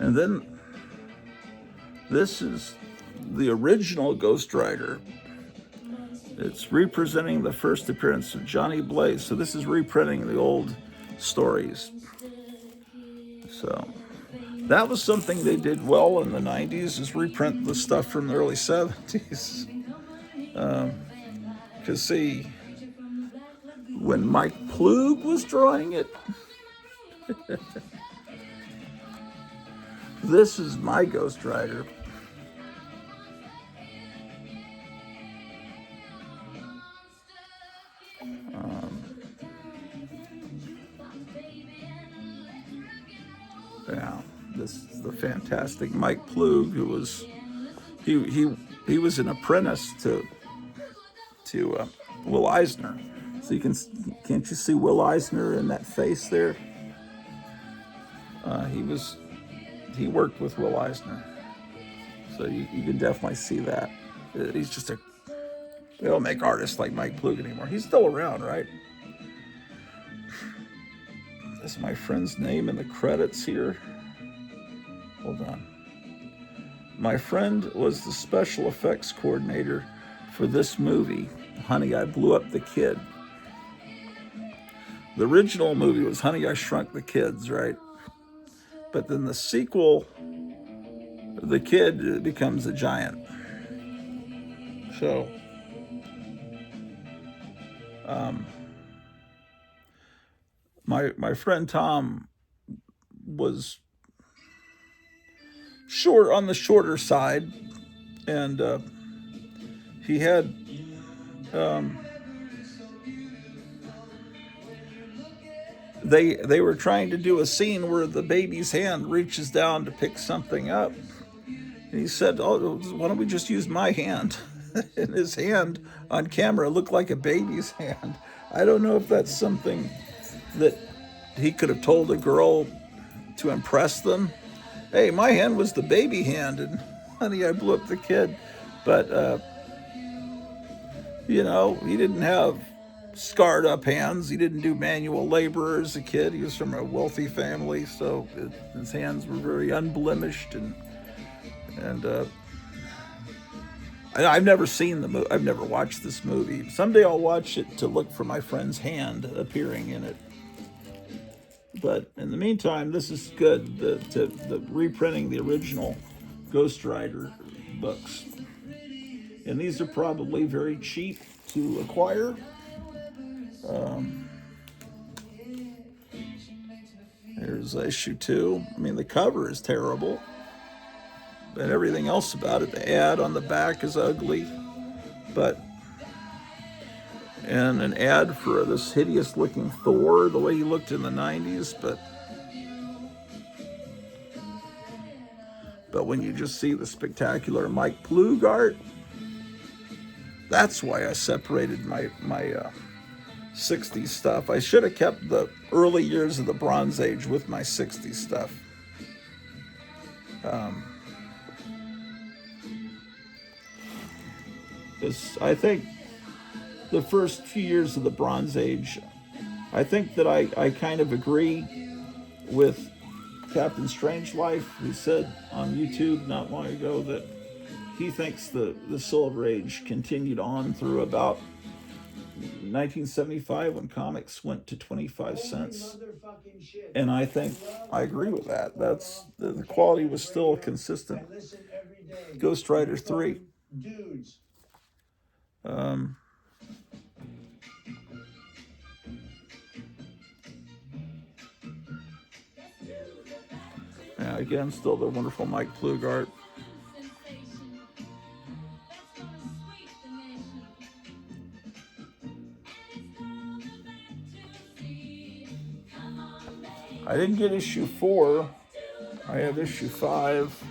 And then this is the original Ghost Rider. It's representing the first appearance of Johnny Blaze. So this is reprinting the old stories. So that was something they did well in the 90s, is reprint the stuff from the early 70s. Because see, when Mike Plug was drawing it, this is my Ghost Rider. Yeah, this is the fantastic Mike Plug, who was he was an apprentice to Will Eisner. So can't you see Will Eisner in that face there? He worked with Will Eisner, so you can definitely see that. He's just they don't make artists like Mike Plug anymore. He's still around, right? Is my friend's name in the credits here? Hold on. My friend was the special effects coordinator for this movie, Honey, I Blew Up the Kid. The original movie was Honey, I Shrunk the Kids, right? But then the sequel, the kid becomes a giant. So, my friend Tom was on the shorter side, and he had they were trying to do a scene where the baby's hand reaches down to pick something up, and he said, "Oh, why don't we just use my hand?" And his hand on camera looked like a baby's hand. I don't know if that's something that he could have told a girl to impress them. Hey, my hand was the baby hand, and Honey, I Blew Up the Kid. But, he didn't have scarred up hands. He didn't do manual labor as a kid. He was from a wealthy family, so his hands were very unblemished. And I've never seen the movie. I've never watched this movie. Someday I'll watch it to look for my friend's hand appearing in it. But in the meantime, this is good. The reprinting the original Ghost Rider books, and these are probably very cheap to acquire. Here's issue 2. I mean, the cover is terrible, but everything else about it, the ad on the back is ugly. And an ad for this hideous looking Thor, the way he looked in the 90s, but when you just see the spectacular Mike Plug art, that's why I separated my 60s stuff. I should have kept the early years of the Bronze Age with my 60s stuff. I think the first few years of the Bronze Age, I think that I kind of agree with Captain Strangelife, who said on YouTube not long ago that he thinks the Silver Age continued on through about 1975 when comics went to 25 cents. And I think I agree with that. That's the quality was still consistent. Ghost Rider 3. Yeah, again, still the wonderful Mike Plug art. I didn't get issue 4. I have issue 5.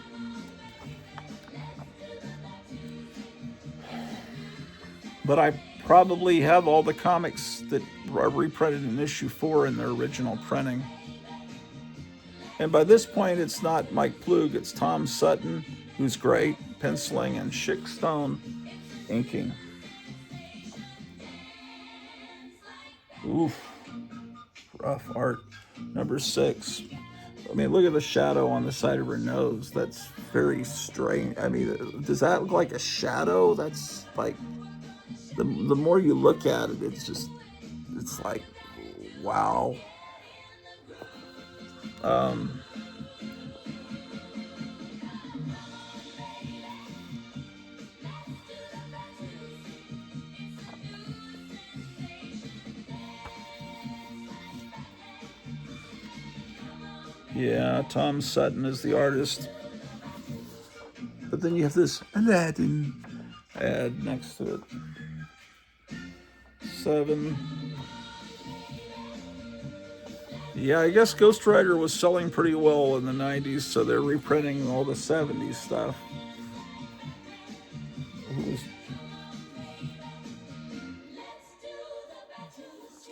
But I probably have all the comics that are reprinted in issue 4 in their original printing. And by this point, it's not Mike Plug, it's Tom Sutton, who's great, penciling, and Schick Stone inking. Oof, rough art. Number 6. I mean, look at the shadow on the side of her nose. That's very strange. I mean, does that look like a shadow? That's like, the more you look at it, it's like, wow. Yeah, Tom Sutton is the artist. But then you have this Aladdin ad next to it. 7. Yeah, I guess Ghost Rider was selling pretty well in the 90s, so they're reprinting all the 70s stuff.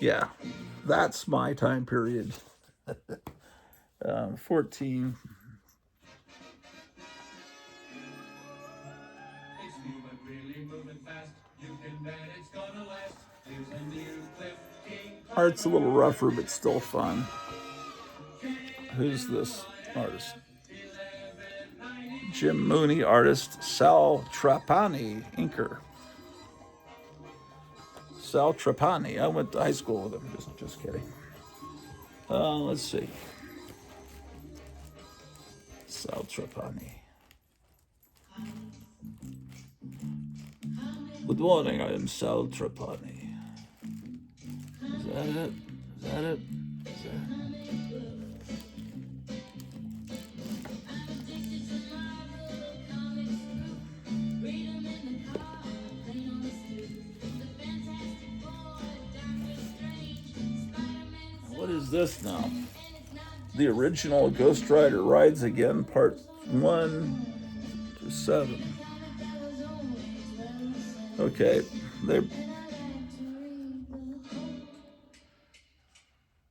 Yeah, that's my time period. 14. Art's a little rougher, but still fun. Who's this artist? Jim Mooney, artist. Sal Trapani, inker. Sal Trapani. I went to high school with him. Just kidding. Let's see. Sal Trapani. Good morning, I am Sal Trapani. Is that it? Is that it? Is that it? What is this now? The original Ghost Rider Rides Again, part 1 to 7. Okay,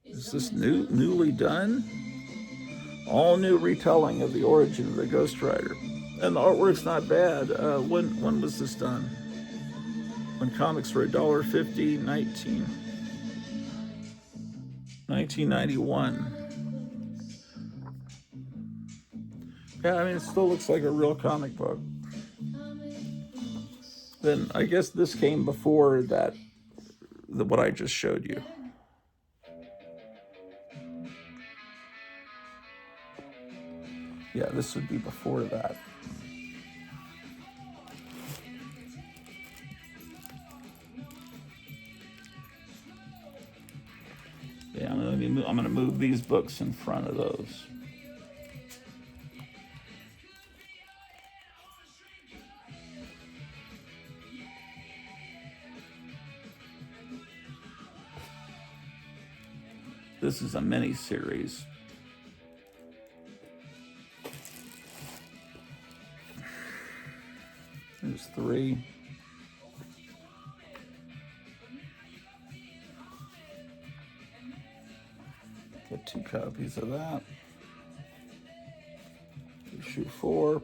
is this newly done? All new retelling of the origin of the Ghost Rider, and the artwork's not bad. When was this done? When comics were $1.50, 1991. Yeah, I mean, it still looks like a real comic book. Then I guess this came before that, what I just showed you. Yeah, this would be before that. Yeah, I'm going to move these books in front of those. This is a mini series. There's 3. Get 2 copies of that. Issue 4.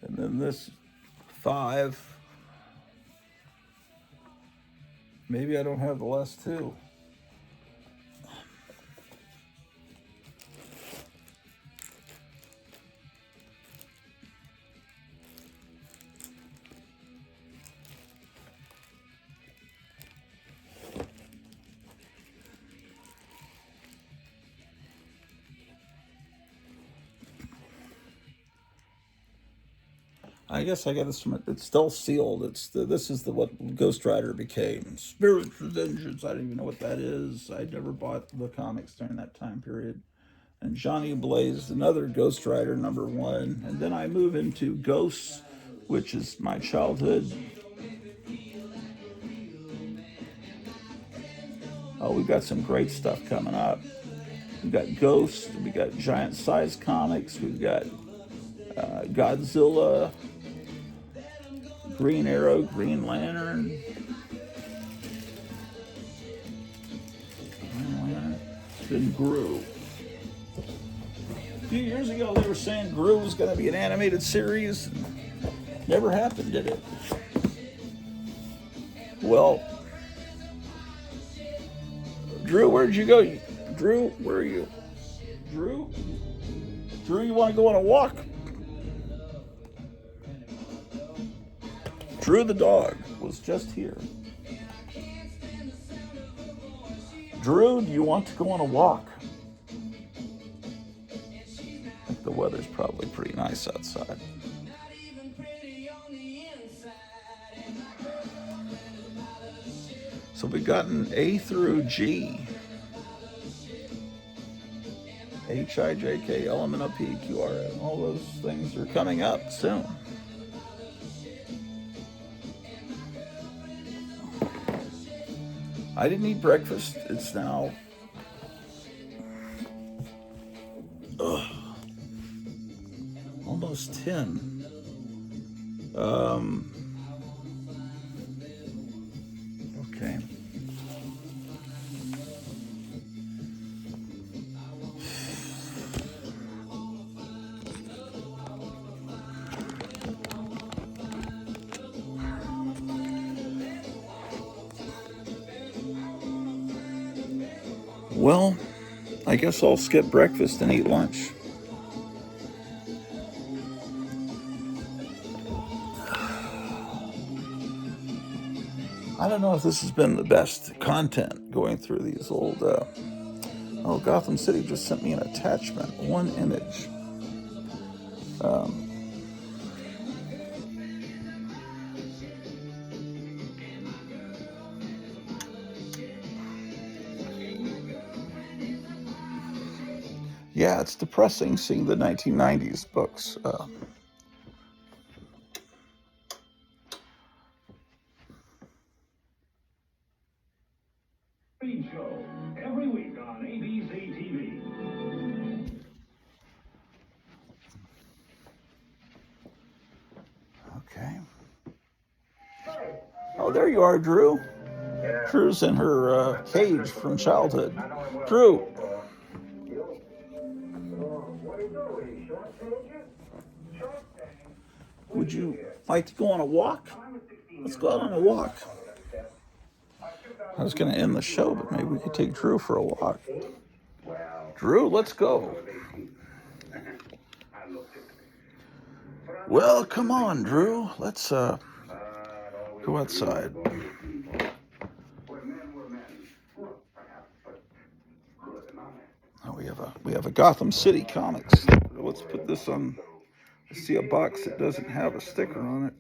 And then this 5. Maybe I don't have the last 2. I guess I got this from it. It's still sealed. This is what Ghost Rider became. Spirit for Vengeance. I don't even know what that is. I never bought the comics during that time period. And Johnny Blaze, another Ghost Rider #1. And then I move into Ghosts, which is my childhood. Oh, we've got some great stuff coming up. We've got Ghosts. We got Giant Size Comics. We've got Godzilla, Green Arrow, Green Lantern. Then Gru. A few years ago, they were saying Gru was going to be an animated series. Never happened, did it? Well, Drew, where'd you go? Drew, where are you? Drew? Drew, you want to go on a walk? Drew the dog was just here. Drew, do you want to go on a walk? I think the weather's probably pretty nice outside. So we've gotten A through G. H, I, J, K, L, M, N, O, P, Q, R, S. All those things are coming up soon. I didn't eat breakfast. It's now almost 10. Okay. Well, I guess I'll skip breakfast and eat lunch. I don't know if this has been the best content going through these old... oh, Gotham City just sent me an attachment. 1 image. Yeah, it's depressing seeing the 1990s books. Show every week on ABC TV. Okay. Oh, there you are, Drew. Drew's in her cage from childhood. Drew. Would you like to go on a walk? Let's go out on a walk. I was going to end the show, but maybe we could take Drew for a walk. Drew, let's go. Well, come on, Drew. Let's go outside. Oh, we have a Gotham City Comics. Let's put this on. I see a box that doesn't have a sticker on it.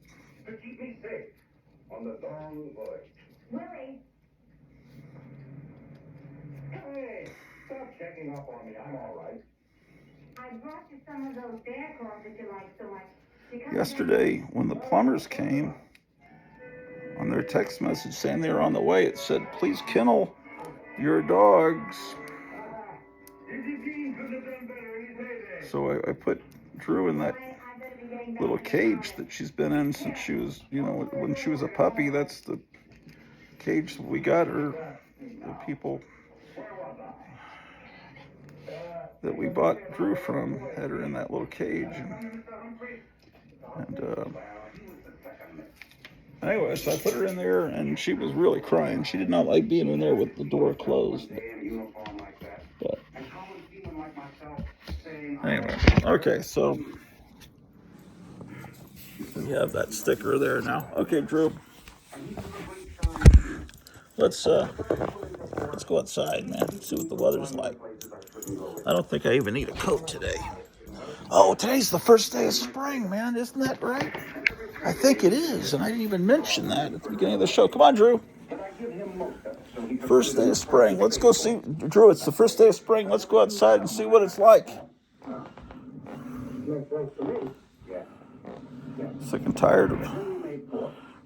To keep me safe on the long voyage. Willie, Hey, stop checking up on me. I'm all right. I brought you some of those bear claws that you like so much. Yesterday, when the plumbers came, on their text message saying they were on the way, it said, please kennel your dogs. Eugene could have done better in his heyday. So I put Drew in that little cage that she's been in since she was, when she was a puppy. That's the cage that we got her. The people that we bought Drew from had her in that little cage. And anyway, so I put her in there, and she was really crying. She did not like being in there with the door closed. But anyway, okay, so we have that sticker there now. Okay, Drew, let's go outside, man. See what the weather's like. I don't think I even need a coat today. Oh, today's the first day of spring, man. Isn't that right? I think it is, and I didn't even mention that at the beginning of the show. Come on, Drew. First day of spring. Let's go see. Drew, it's the first day of spring. Let's go outside and see what it's like. Sick and tired of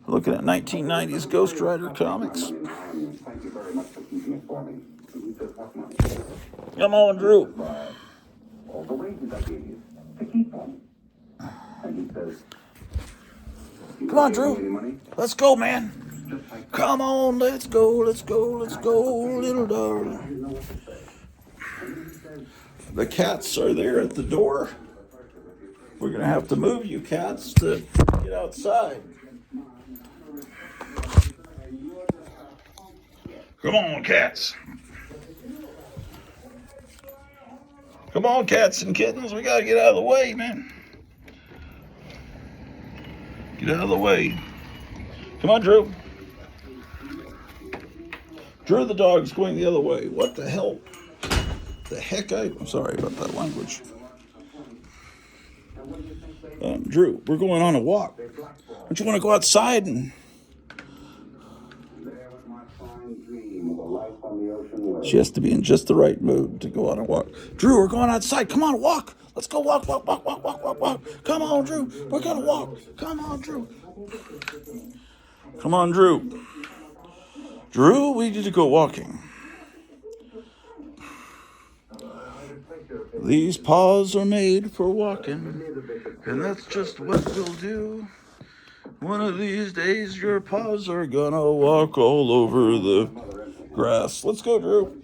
looking at 1990s Ghost Rider comics. Come on, Drew. Come on, Drew. Let's go, man. Come on, let's go, little darling. The cats are there at the door. We're going to have to move you cats to get outside. Come on, cats. Come on, cats and kittens. We got to get out of the way, man. Get out of the way. Come on, Drew. Drew the dog's going the other way. What the hell? The heck? I'm sorry about that language. Drew, we're going on a walk. Don't you want to go outside and... She has to be in just the right mood to go on a walk. Drew, we're going outside. Come on, walk. Let's go walk. Come on, Drew. We're going to walk. Come on, Drew. Come on, Drew. Drew, we need to go walking. These paws are made for walking, and that's just what we'll do. One of these days, your paws are gonna walk all over the grass. Let's go, Drew.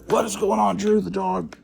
What is going on, Drew the dog?